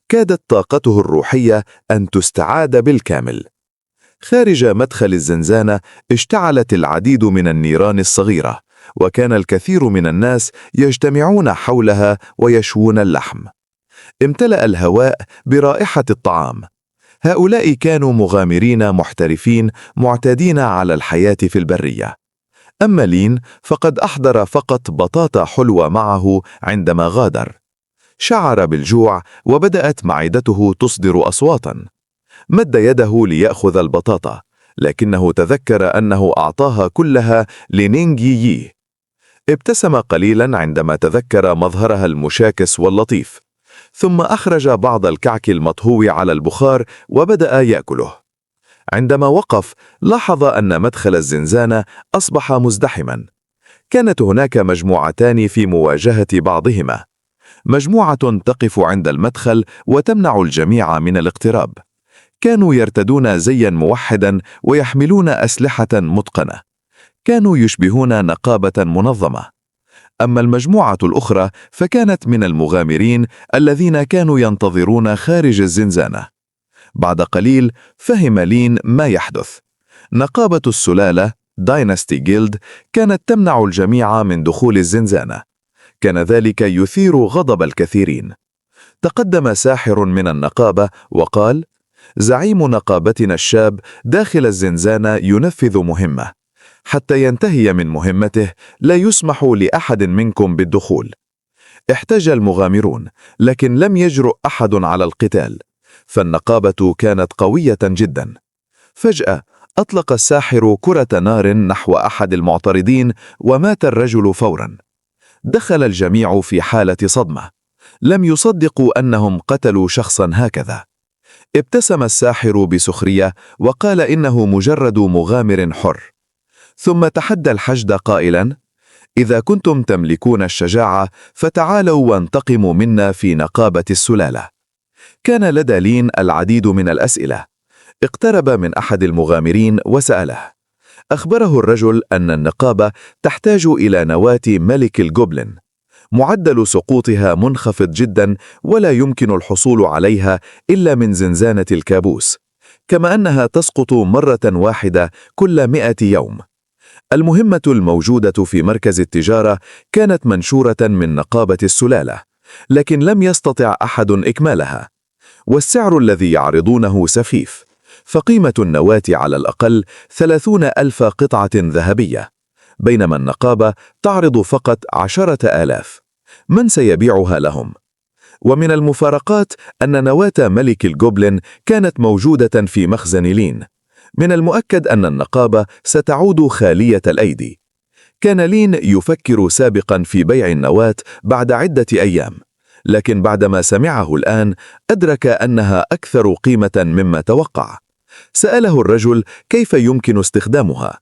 كادت طاقته الروحية أن تستعاد بالكامل. خارج مدخل الزنزانة اشتعلت العديد من النيران الصغيرة، وكان الكثير من الناس يجتمعون حولها ويشوون اللحم. امتلأ الهواء برائحة الطعام. هؤلاء كانوا مغامرين محترفين معتادين على الحياة في البرية. أما لين فقد أحضر فقط بطاطا حلوة معه عندما غادر. شعر بالجوع وبدأت معدته تصدر أصواتاً. مد يده ليأخذ البطاطا، لكنه تذكر أنه أعطاها كلها لنينغ يي. ابتسم قليلاً عندما تذكر مظهرها المشاكس واللطيف، ثم أخرج بعض الكعك المطهو على البخار وبدأ يأكله. عندما وقف لاحظ أن مدخل الزنزانة أصبح مزدحماً. كانت هناك مجموعتان في مواجهة بعضهما. مجموعة تقف عند المدخل وتمنع الجميع من الاقتراب. كانوا يرتدون زياً موحداً ويحملون أسلحة متقنة. كانوا يشبهون نقابة منظمة. أما المجموعة الأخرى فكانت من المغامرين الذين كانوا ينتظرون خارج الزنزانة. بعد قليل فهم لين ما يحدث. نقابة السلالة داينستي جيلد كانت تمنع الجميع من دخول الزنزانة. كان ذلك يثير غضب الكثيرين. تقدم ساحر من النقابة وقال: زعيم نقابتنا الشاب داخل الزنزانة ينفذ مهمة. حتى ينتهي من مهمته لا يسمح لأحد منكم بالدخول. احتج المغامرون، لكن لم يجرؤ أحد على القتال، فالنقابة كانت قوية جدا. فجأة أطلق الساحر كرة نار نحو أحد المعترضين ومات الرجل فورا. دخل الجميع في حالة صدمة. لم يصدقوا أنهم قتلوا شخصا هكذا. ابتسم الساحر بسخرية وقال إنه مجرد مغامر حر. ثم تحدى الحشد قائلا: إذا كنتم تملكون الشجاعة فتعالوا وانتقموا منا في نقابة السلالة. كان لدى لين العديد من الأسئلة. اقترب من أحد المغامرين وسأله. أخبره الرجل أن النقابة تحتاج إلى نواة ملك الجوبلين. معدل سقوطها منخفض جدا ولا يمكن الحصول عليها إلا من زنزانة الكابوس، كما أنها تسقط مرة واحدة كل 100 يوم. المهمة الموجودة في مركز التجارة كانت منشورة من نقابة السلالة، لكن لم يستطع أحد إكمالها، والسعر الذي يعرضونه سخيف، فقيمة النواة على الأقل 30,000 قطعة ذهبية، بينما النقابة تعرض فقط 10,000. من سيبيعها لهم؟ ومن المفارقات أن نواة ملك الجوبلين كانت موجودة في مخزن لين. من المؤكد أن النقابة ستعود خالية الأيدي. كان لين يفكر سابقا في بيع النواة بعد عدة أيام، لكن بعدما سمعه الآن أدرك أنها أكثر قيمة مما توقع. سأله الرجل كيف يمكن استخدامها.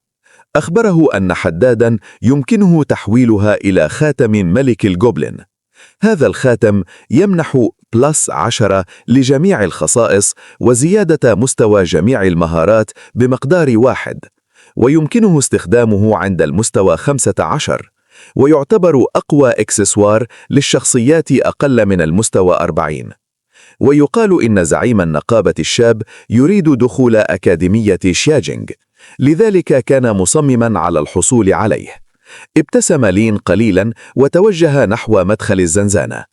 أخبره أن حداداً يمكنه تحويلها إلى خاتم ملك الجوبلين. هذا الخاتم يمنح +10 لجميع الخصائص وزيادة مستوى جميع المهارات بمقدار 1، ويمكنه استخدامه عند المستوى 15، ويعتبر أقوى إكسسوار للشخصيات أقل من المستوى 40. ويقال إن زعيم النقابة الشاب يريد دخول أكاديمية شياجينغ، لذلك كان مصمما على الحصول عليه. ابتسم لين قليلا وتوجه نحو مدخل الزنزانة.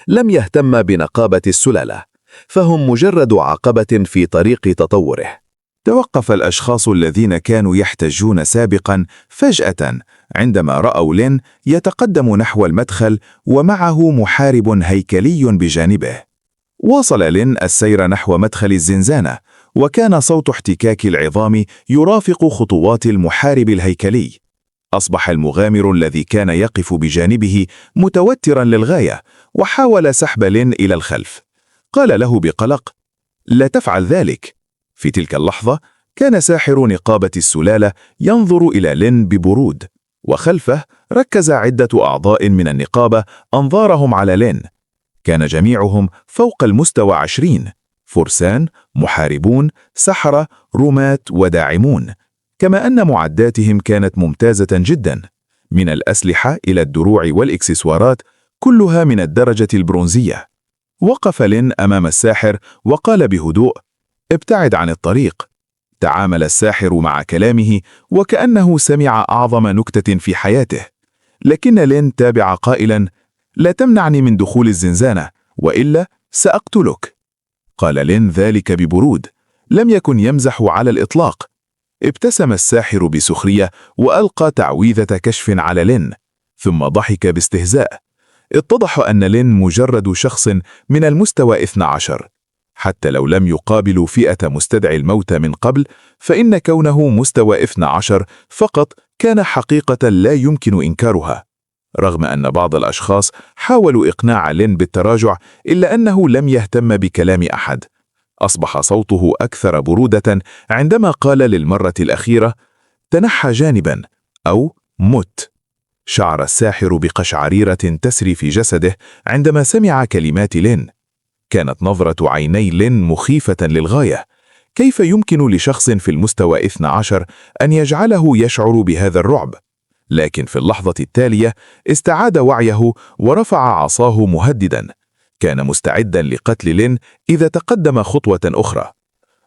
لم يهتم بنقابة السلالة، فهم مجرد عقبة في طريق تطوره. توقف الأشخاص الذين كانوا يحتجون سابقا فجأة عندما رأوا لين يتقدم نحو المدخل ومعه محارب هيكلي بجانبه. واصل لين السير نحو مدخل الزنزانة، وكان صوت احتكاك العظام يرافق خطوات المحارب الهيكلي. أصبح المغامر الذي كان يقف بجانبه متوترا للغاية، وحاول سحب لين إلى الخلف. قال له بقلق: لا تفعل ذلك. في تلك اللحظة كان ساحر نقابة السلالة ينظر إلى لين ببرود، وخلفه ركز عدة أعضاء من النقابة أنظارهم على لين. كان جميعهم فوق المستوى 20: فرسان، محاربون، سحرة، رماة وداعمون، كما أن معداتهم كانت ممتازة جدا، من الأسلحة إلى الدروع والإكسسوارات، كلها من الدرجة البرونزية. وقف لين أمام الساحر وقال بهدوء: ابتعد عن الطريق. تعامل الساحر مع كلامه وكأنه سمع أعظم نكتة في حياته، لكن لين تابع قائلا: لا تمنعني من دخول الزنزانة، وإلا سأقتلك. قال لين ذلك ببرود، لم يكن يمزح على الإطلاق. ابتسم الساحر بسخرية وألقى تعويذة كشف على لين، ثم ضحك باستهزاء. اتضح أن لين مجرد شخص من المستوى 12. حتى لو لم يقابلوا فئة مستدعي الموت من قبل، فإن كونه مستوى 12 فقط كان حقيقة لا يمكن إنكارها. رغم أن بعض الأشخاص حاولوا إقناع لين بالتراجع، إلا أنه لم يهتم بكلام أحد. أصبح صوته أكثر برودة عندما قال للمرة الأخيرة: تنحى جانبا أو مت. شعر الساحر بقشعريرة تسري في جسده عندما سمع كلمات لين. كانت نظرة عيني لين مخيفة للغاية. كيف يمكن لشخص في المستوى 12 أن يجعله يشعر بهذا الرعب؟ لكن في اللحظة التالية استعاد وعيه ورفع عصاه مهددا. كان مستعدا لقتل لين إذا تقدم خطوة أخرى.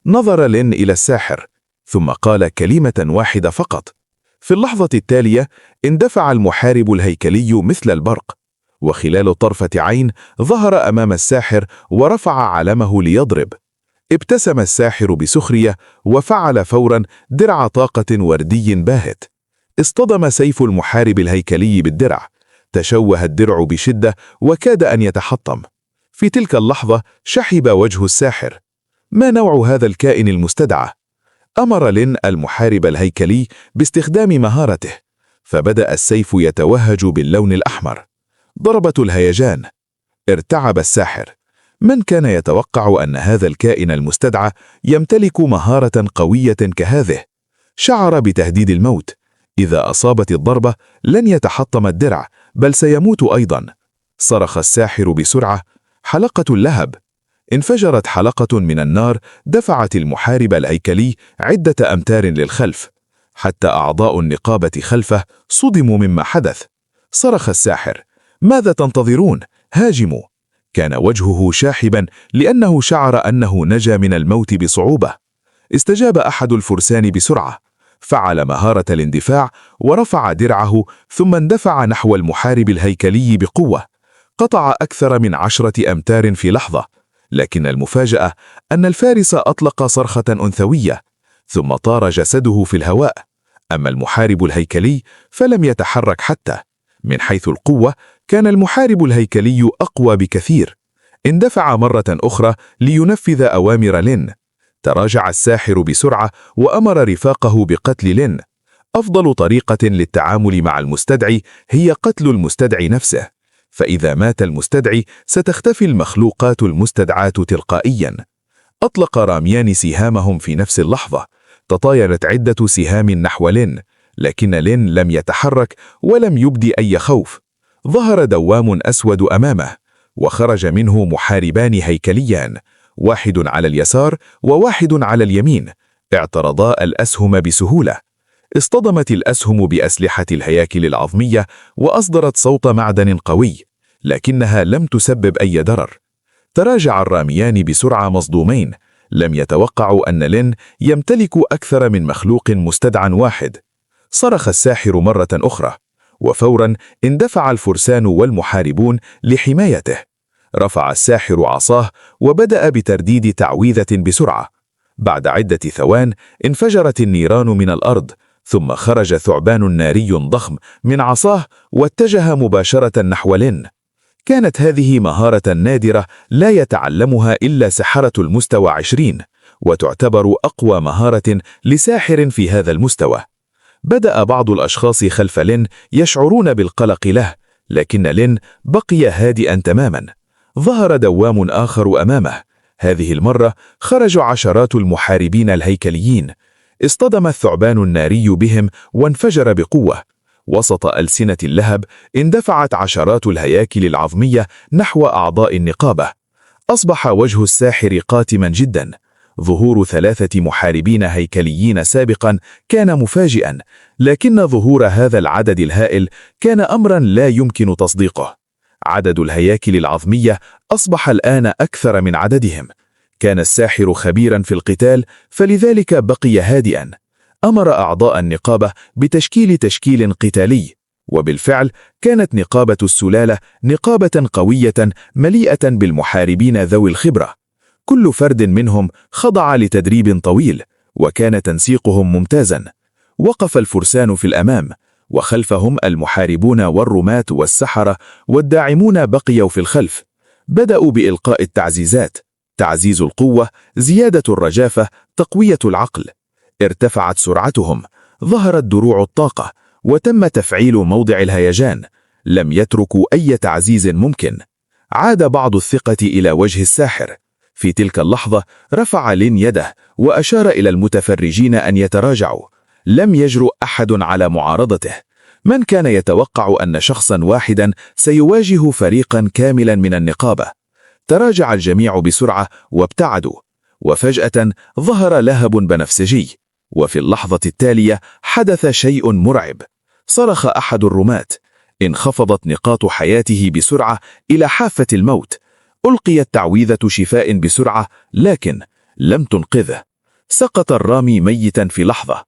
نظر لين إلى الساحر، ثم قال كلمة واحدة فقط. في اللحظة التالية اندفع المحارب الهيكلي مثل البرق، وخلال طرفة عين ظهر أمام الساحر ورفع علمه ليضرب. ابتسم الساحر بسخرية وفعل فورا درع طاقة وردي باهت. اصطدم سيف المحارب الهيكلي بالدرع، تشوه الدرع بشدة وكاد أن يتحطم. في تلك اللحظة شحب وجه الساحر. ما نوع هذا الكائن المستدعى؟ أمر لين المحارب الهيكلي باستخدام مهارته، فبدأ السيف يتوهج باللون الأحمر. ضربة الهيجان. ارتعب الساحر. من كان يتوقع أن هذا الكائن المستدعى يمتلك مهارة قوية كهذه؟ شعر بتهديد الموت. إذا أصابت الضربة لن يتحطم الدرع، بل سيموت أيضا. صرخ الساحر بسرعة: حلقة اللهب! انفجرت حلقة من النار دفعت المحارب الهيكلي عدة أمتار للخلف، حتى أعضاء النقابة خلفه صدموا مما حدث. صرخ الساحر: ماذا تنتظرون؟ هاجموا! كان وجهه شاحبا لأنه شعر أنه نجا من الموت بصعوبة. استجاب أحد الفرسان بسرعة، فعل مهارة الاندفاع ورفع درعه، ثم اندفع نحو المحارب الهيكلي بقوة. قطع أكثر من 10 أمتار في لحظة، لكن المفاجأة أن الفارس أطلق صرخة أنثوية، ثم طار جسده في الهواء. أما المحارب الهيكلي فلم يتحرك حتى. من حيث القوة كان المحارب الهيكلي أقوى بكثير. اندفع مرة أخرى لينفذ أوامر لين. تراجع الساحر بسرعة وأمر رفاقه بقتل لين. أفضل طريقة للتعامل مع المستدعي هي قتل المستدعي نفسه. فإذا مات المستدعي ستختفي المخلوقات المستدعاة تلقائياً. أطلق راميان سهامهم في نفس اللحظة. تطايرت عدة سهام نحو لين، لكن لين لم يتحرك ولم يبدي أي خوف. ظهر دوام أسود أمامه، وخرج منه محاربان هيكليان، واحد على اليسار وواحد على اليمين. اعترضا الأسهم بسهولة. اصطدمت الأسهم بأسلحة الهياكل العظمية وأصدرت صوت معدن قوي، لكنها لم تسبب أي ضرر. تراجع الراميان بسرعة مصدومين. لم يتوقعوا أن لين يمتلك أكثر من مخلوق مستدعى واحد. صرخ الساحر مرة أخرى، وفورا اندفع الفرسان والمحاربون لحمايته. رفع الساحر عصاه وبدأ بترديد تعويذة بسرعة. بعد عدة ثوان انفجرت النيران من الأرض، ثم خرج ثعبان ناري ضخم من عصاه واتجه مباشرة نحو لين. كانت هذه مهارة نادرة لا يتعلمها إلا سحرة المستوى 20، وتعتبر أقوى مهارة لساحر في هذا المستوى. بدأ بعض الأشخاص خلف لين يشعرون بالقلق له، لكن لين بقي هادئا تماما. ظهر دوام آخر أمامه. هذه المرة خرج عشرات المحاربين الهيكليين. اصطدم الثعبان الناري بهم وانفجر بقوة. وسط ألسنة اللهب اندفعت عشرات الهياكل العظمية نحو أعضاء النقابة. أصبح وجه الساحر قاتما جدا. ظهور 3 محاربين هيكليين سابقا كان مفاجئا، لكن ظهور هذا العدد الهائل كان أمرا لا يمكن تصديقه. عدد الهياكل العظمية أصبح الآن أكثر من عددهم. كان الساحر خبيرا في القتال، فلذلك بقي هادئا. أمر أعضاء النقابة بتشكيل تشكيل قتالي، وبالفعل كانت نقابة السلالة نقابة قوية مليئة بالمحاربين ذوي الخبرة. كل فرد منهم خضع لتدريب طويل، وكان تنسيقهم ممتازا. وقف الفرسان في الأمام، وخلفهم المحاربون والرماة والسحرة، والداعمون بقيوا في الخلف. بدأوا بإلقاء التعزيزات: تعزيز القوة، زيادة الرجافة، تقوية العقل. ارتفعت سرعتهم، ظهرت دروع الطاقة، وتم تفعيل موضع الهيجان. لم يتركوا أي تعزيز ممكن. عاد بعض الثقة إلى وجه الساحر. في تلك اللحظة رفع لين يده وأشار إلى المتفرجين أن يتراجعوا. لم يجرؤ أحد على معارضته. من كان يتوقع أن شخصا واحدا سيواجه فريقا كاملا من النقابة؟ تراجع الجميع بسرعة وابتعدوا، وفجأة ظهر لهب بنفسجي. وفي اللحظة التالية حدث شيء مرعب. صرخ أحد الرماة. انخفضت نقاط حياته بسرعة إلى حافة الموت. ألقيت تعويذة شفاء بسرعة، لكن لم تنقذه. سقط الرامي ميتا في لحظة.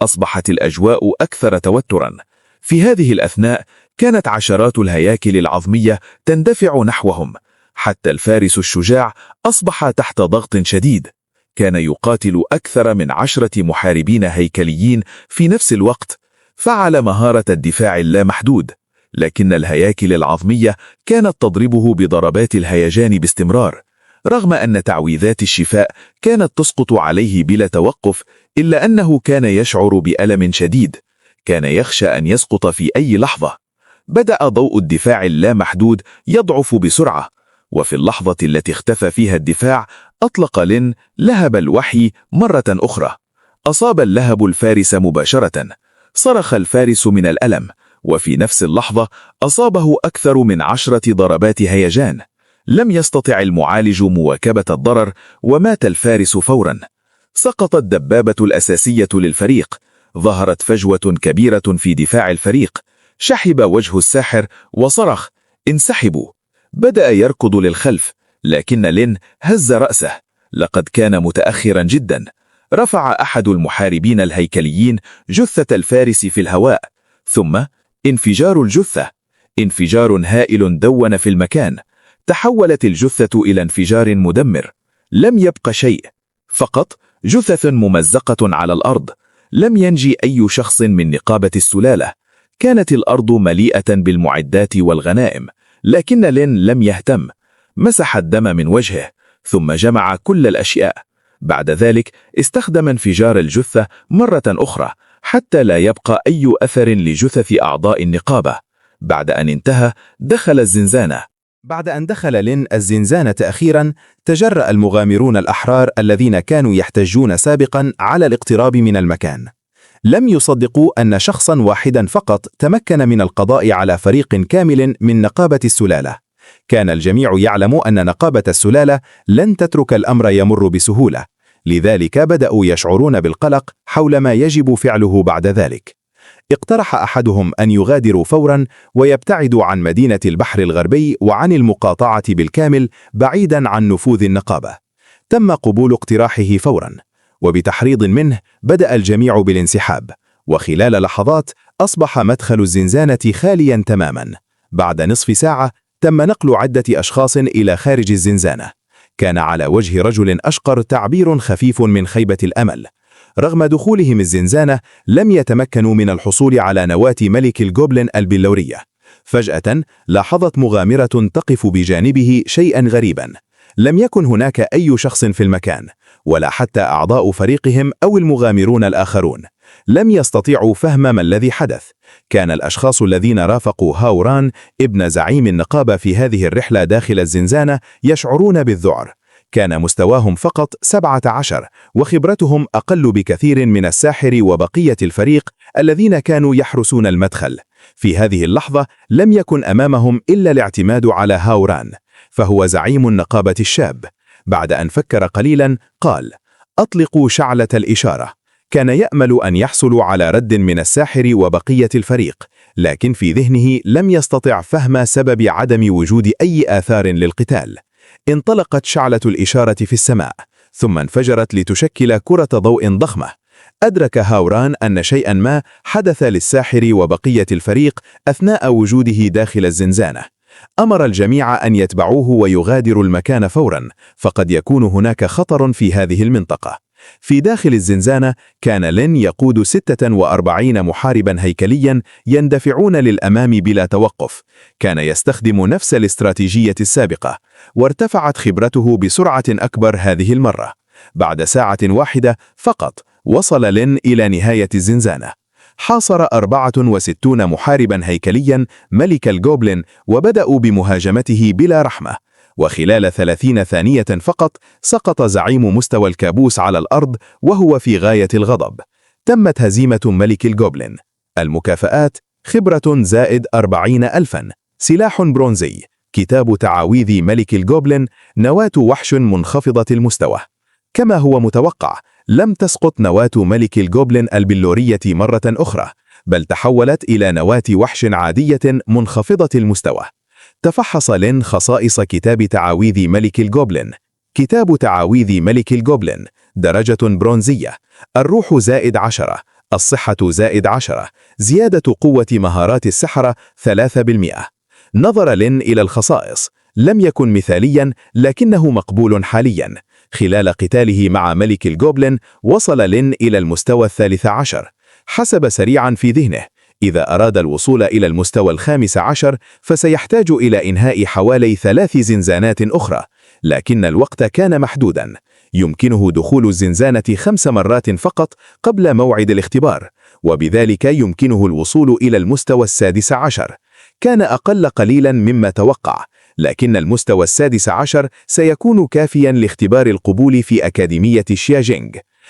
أصبحت الأجواء أكثر توترا. في هذه الأثناء كانت عشرات الهياكل العظمية تندفع نحوهم. حتى الفارس الشجاع أصبح تحت ضغط شديد. كان يقاتل أكثر من 10 محاربين هيكليين في نفس الوقت. فعل مهارة الدفاع اللامحدود، لكن الهياكل العظمية كانت تضربه بضربات الهيجان باستمرار. رغم أن تعويذات الشفاء كانت تسقط عليه بلا توقف، إلا أنه كان يشعر بألم شديد. كان يخشى أن يسقط في أي لحظة. بدأ ضوء الدفاع اللامحدود يضعف بسرعة، وفي اللحظة التي اختفى فيها الدفاع أطلق لين لهب الوحي مرة أخرى. أصاب اللهب الفارس مباشرة. صرخ الفارس من الألم، وفي نفس اللحظة أصابه أكثر من 10 ضربات هيجان. لم يستطع المعالج مواكبة الضرر، ومات الفارس فورا. سقطت الدبابة الأساسية للفريق. ظهرت فجوة كبيرة في دفاع الفريق. شحب وجه الساحر وصرخ: انسحبوا! بدأ يركض للخلف، لكن لين هز رأسه. لقد كان متأخرا جدا. رفع أحد المحاربين الهيكليين جثة الفارس في الهواء، ثم انفجار الجثة. انفجار هائل دون في المكان. تحولت الجثة إلى انفجار مدمر. لم يبق شيء، فقط جثث ممزقة على الأرض. لم ينجي أي شخص من نقابة السلالة. كانت الأرض مليئة بالمعدات والغنائم، لكن لين لم يهتم. مسح الدم من وجهه، ثم جمع كل الأشياء. بعد ذلك استخدم انفجار الجثة مرة أخرى حتى لا يبقى أي أثر لجثث أعضاء النقابة. بعد أن انتهى دخل الزنزانة. بعد أن دخل لين الزنزانة أخيراً، تجرأ المغامرون الأحرار الذين كانوا يحتجون سابقاً على الاقتراب من المكان. لم يصدقوا أن شخصاً واحداً فقط تمكن من القضاء على فريق كامل من نقابة السلالة. كان الجميع يعلم أن نقابة السلالة لن تترك الأمر يمر بسهولة، لذلك بدأوا يشعرون بالقلق حول ما يجب فعله بعد ذلك. اقترح أحدهم أن يغادروا فوراً ويبتعدوا عن مدينة البحر الغربي وعن المقاطعة بالكامل بعيداً عن نفوذ النقابة. تم قبول اقتراحه فوراً، وبتحريض منه بدأ الجميع بالانسحاب، وخلال لحظات أصبح مدخل الزنزانة خالياً تماماً. بعد نصف ساعة تم نقل عدة أشخاص إلى خارج الزنزانة. كان على وجه رجل أشقر تعبير خفيف من خيبة الأمل. رغم دخولهم الزنزانة لم يتمكنوا من الحصول على نواة ملك الجوبلين البلورية. فجأة لاحظت مغامرة تقف بجانبه شيئا غريبا. لم يكن هناك أي شخص في المكان، ولا حتى أعضاء فريقهم أو المغامرون الآخرون. لم يستطيعوا فهم ما الذي حدث. كان الأشخاص الذين رافقوا هاوران ابن زعيم النقابة في هذه الرحلة داخل الزنزانة يشعرون بالذعر. كان مستواهم فقط 17، وخبرتهم أقل بكثير من الساحر وبقية الفريق الذين كانوا يحرسون المدخل. في هذه اللحظة لم يكن أمامهم إلا الاعتماد على هاوران، فهو زعيم النقابة الشاب. بعد أن فكر قليلا قال: أطلقوا شعلة الإشارة. كان يأمل أن يحصلوا على رد من الساحر وبقية الفريق، لكن في ذهنه لم يستطع فهم سبب عدم وجود أي آثار للقتال. انطلقت شعلة الإشارة في السماء، ثم انفجرت لتشكل كرة ضوء ضخمة. أدرك هاوران أن شيئا ما حدث للساحر وبقية الفريق أثناء وجوده داخل الزنزانة. أمر الجميع أن يتبعوه ويغادروا المكان فورا، فقد يكون هناك خطر في هذه المنطقة. في داخل الزنزانة كان لين يقود 46 محاربا هيكليا يندفعون للأمام بلا توقف. كان يستخدم نفس الاستراتيجية السابقة، وارتفعت خبرته بسرعة أكبر هذه المرة. بعد ساعة واحدة فقط وصل لين إلى نهاية الزنزانة. حاصر 64 محاربا هيكليا ملك الجوبلين وبدأوا بمهاجمته بلا رحمة. وخلال 30 ثانية فقط سقط زعيم مستوى الكابوس على الأرض وهو في غاية الغضب. تمت هزيمة ملك الجوبلين. المكافآت: خبرة زائد 40,000، سلاح برونزي، كتاب تعاويذ ملك الجوبلين، نواة وحش منخفضة المستوى. كما هو متوقع، لم تسقط نواة ملك الجوبلين البلورية مرة أخرى، بل تحولت إلى نواة وحش عادية منخفضة المستوى. تفحص لين خصائص كتاب تعاويذ ملك الجوبلين. كتاب تعاويذ ملك الجوبلين: درجة برونزية، الروح زائد 10، الصحة زائد 10، زيادة قوة مهارات السحرة 3%. نظر لين إلى الخصائص. لم يكن مثاليا، لكنه مقبول حاليا. خلال قتاله مع ملك الجوبلين وصل لين إلى المستوى 13. حسب سريعا في ذهنه: إذا أراد الوصول إلى المستوى 15 فسيحتاج إلى إنهاء حوالي 3 زنزانات أخرى، لكن الوقت كان محدودا. يمكنه دخول الزنزانة 5 مرات فقط قبل موعد الاختبار، وبذلك يمكنه الوصول إلى المستوى 16. كان أقل قليلا مما توقع، لكن المستوى 16 سيكون كافيا لاختبار القبول في أكاديمية شياجينغ.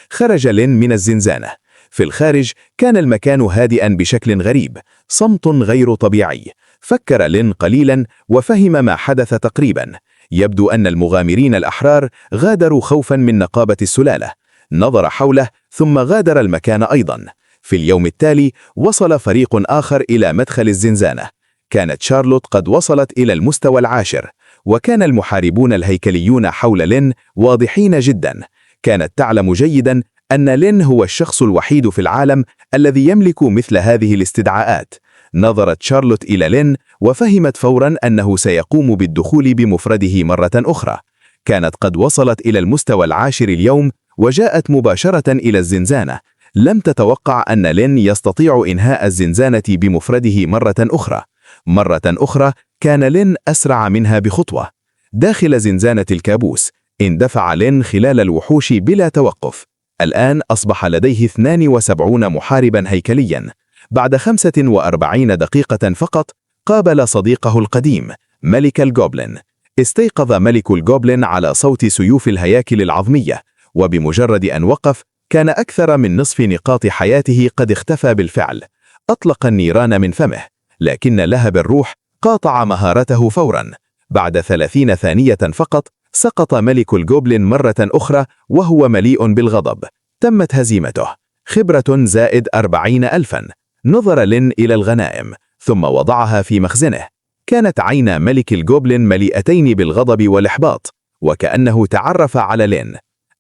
خرج لين من الزنزانة. في الخارج كان المكان هادئا بشكل غريب، صمت غير طبيعي. فكر لين قليلا وفهم ما حدث تقريبا. يبدو أن المغامرين الأحرار غادروا خوفا من نقابة السلالة. نظر حوله ثم غادر المكان أيضا. في اليوم التالي وصل فريق آخر إلى مدخل الزنزانة. كانت شارلوت قد وصلت إلى المستوى 10، وكان المحاربون الهيكليون حول لين واضحين جدا. كانت تعلم جيدا أن لين هو الشخص الوحيد في العالم الذي يملك مثل هذه الاستدعاءات. نظرت شارلوت إلى لين وفهمت فورا أنه سيقوم بالدخول بمفرده مرة أخرى. كانت قد وصلت إلى المستوى 10 اليوم وجاءت مباشرة إلى الزنزانة. لم تتوقع أن لين يستطيع إنهاء الزنزانة بمفرده مرة أخرى. مرة أخرى كان لين أسرع منها بخطوة. داخل زنزانة الكابوس اندفع لين خلال الوحوش بلا توقف. الآن أصبح لديه 72 محاربا هيكليا. بعد 45 دقيقة فقط قابل صديقه القديم ملك الجوبلين. استيقظ ملك الجوبلين على صوت سيوف الهياكل العظمية، وبمجرد أن وقف كان أكثر من نصف نقاط حياته قد اختفى بالفعل. أطلق النيران من فمه، لكن لهب الروح قاطع مهارته فورا. بعد 30 ثانية فقط سقط ملك الجوبلين مرة أخرى وهو مليء بالغضب. تمت هزيمته. خبرة زائد 40,000. نظر لين إلى الغنائم ثم وضعها في مخزنه. كانت عينا ملك الجوبلين مليئتين بالغضب والإحباط، وكأنه تعرف على لين.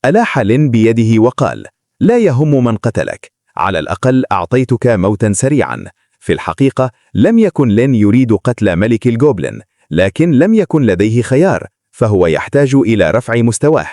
ألاح لين بيده وقال: لا يهم من قتلك، على الأقل أعطيتك موتا سريعا. في الحقيقة لم يكن لين يريد قتل ملك الجوبلين، لكن لم يكن لديه خيار، فهو يحتاج إلى رفع مستواه.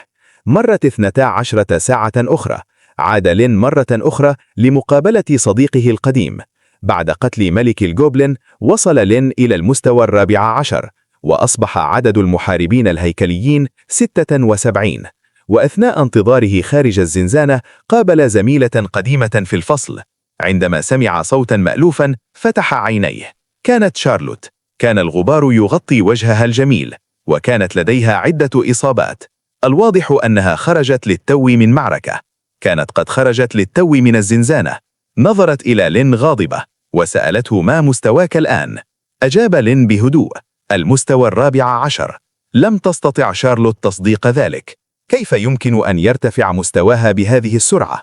مرت 12 ساعة أخرى. عاد لين مرة أخرى لمقابلة صديقه القديم. بعد قتل ملك الجوبلين وصل لين إلى المستوى 14، وأصبح عدد المحاربين الهيكليين 76. وأثناء انتظاره خارج الزنزانة قابل زميلة قديمة في الفصل. عندما سمع صوتا مألوفا فتح عينيه. كانت شارلوت. كان الغبار يغطي وجهها الجميل، وكانت لديها عدة إصابات. الواضح أنها خرجت للتو من معركة. كانت قد خرجت للتو من الزنزانة. نظرت إلى لين غاضبة وسألته: ما مستواك الآن؟ أجاب لين بهدوء: المستوى 14. لم تستطع شارلوت تصديق ذلك. كيف يمكن أن يرتفع مستواها بهذه السرعة؟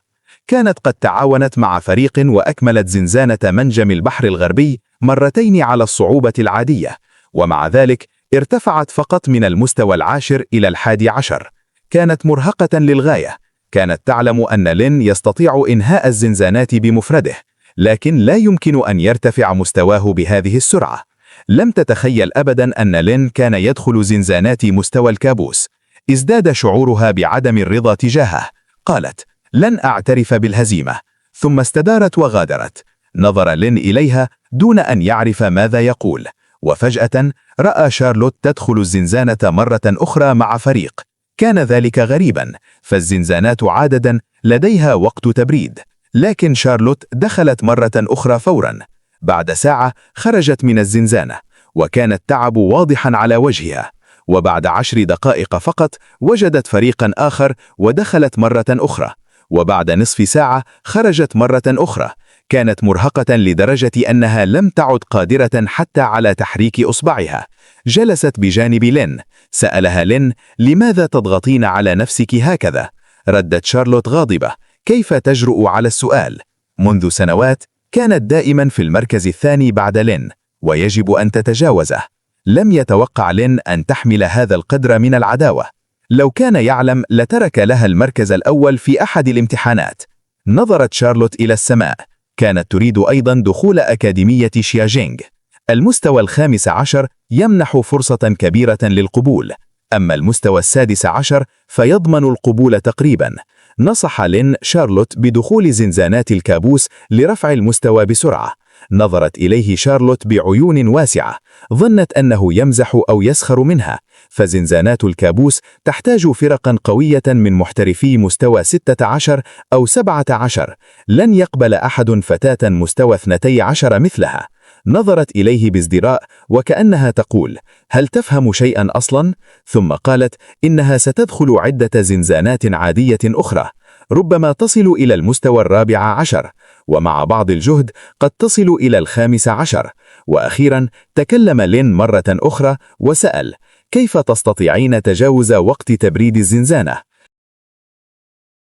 كانت قد تعاونت مع فريق وأكملت زنزانة منجم البحر الغربي مرتين على الصعوبة العادية، ومع ذلك ارتفعت فقط من المستوى 10 إلى 11. كانت مرهقة للغاية. كانت تعلم أن لين يستطيع إنهاء الزنزانات بمفرده، لكن لا يمكن أن يرتفع مستواه بهذه السرعة. لم تتخيل أبدا أن لين كان يدخل زنزانات مستوى الكابوس. ازداد شعورها بعدم الرضا تجاهه. قالت: لن أعترف بالهزيمة. ثم استدارت وغادرت. نظر لين إليها دون أن يعرف ماذا يقول، وفجأة رأى شارلوت تدخل الزنزانة مرة أخرى مع فريق. كان ذلك غريبا، فالزنزانات عادة لديها وقت تبريد، لكن شارلوت دخلت مرة أخرى فورا. بعد ساعة خرجت من الزنزانة، وكان التعب واضحا على وجهها. وبعد 10 دقائق فقط وجدت فريقا آخر ودخلت مرة أخرى. وبعد نصف ساعة خرجت مرة أخرى. كانت مرهقة لدرجة أنها لم تعد قادرة حتى على تحريك أصبعها. جلست بجانب لين. سألها لين: لماذا تضغطين على نفسك هكذا؟ ردت شارلوت غاضبة: كيف تجرؤ على السؤال؟ منذ سنوات كانت دائما في المركز الثاني بعد لين، ويجب أن تتجاوزه. لم يتوقع لين أن تحمل هذا القدر من العداوة. لو كان يعلم لترك لها المركز الأول في أحد الامتحانات. نظرت شارلوت إلى السماء. كانت تريد أيضا دخول أكاديمية شياجينغ. المستوى 15 يمنح فرصة كبيرة للقبول، أما المستوى 16 فيضمن القبول تقريبا. نصح لين شارلوت بدخول زنزانات الكابوس لرفع المستوى بسرعة. نظرت إليه شارلوت بعيون واسعة. ظنت أنه يمزح أو يسخر منها، فزنزانات الكابوس تحتاج فرقا قوية من محترفي مستوى 16 أو 17. لن يقبل أحد فتاة مستوى 12 مثلها. نظرت إليه بازدراء وكأنها تقول: هل تفهم شيئا أصلا؟ ثم قالت: إنها ستدخل عدة زنزانات عادية أخرى، ربما تصل إلى المستوى 14، ومع بعض الجهد قد تصل إلى 15. وأخيرا تكلم لين مرة أخرى وسأل: كيف تستطيعين تجاوز وقت تبريد الزنزانة؟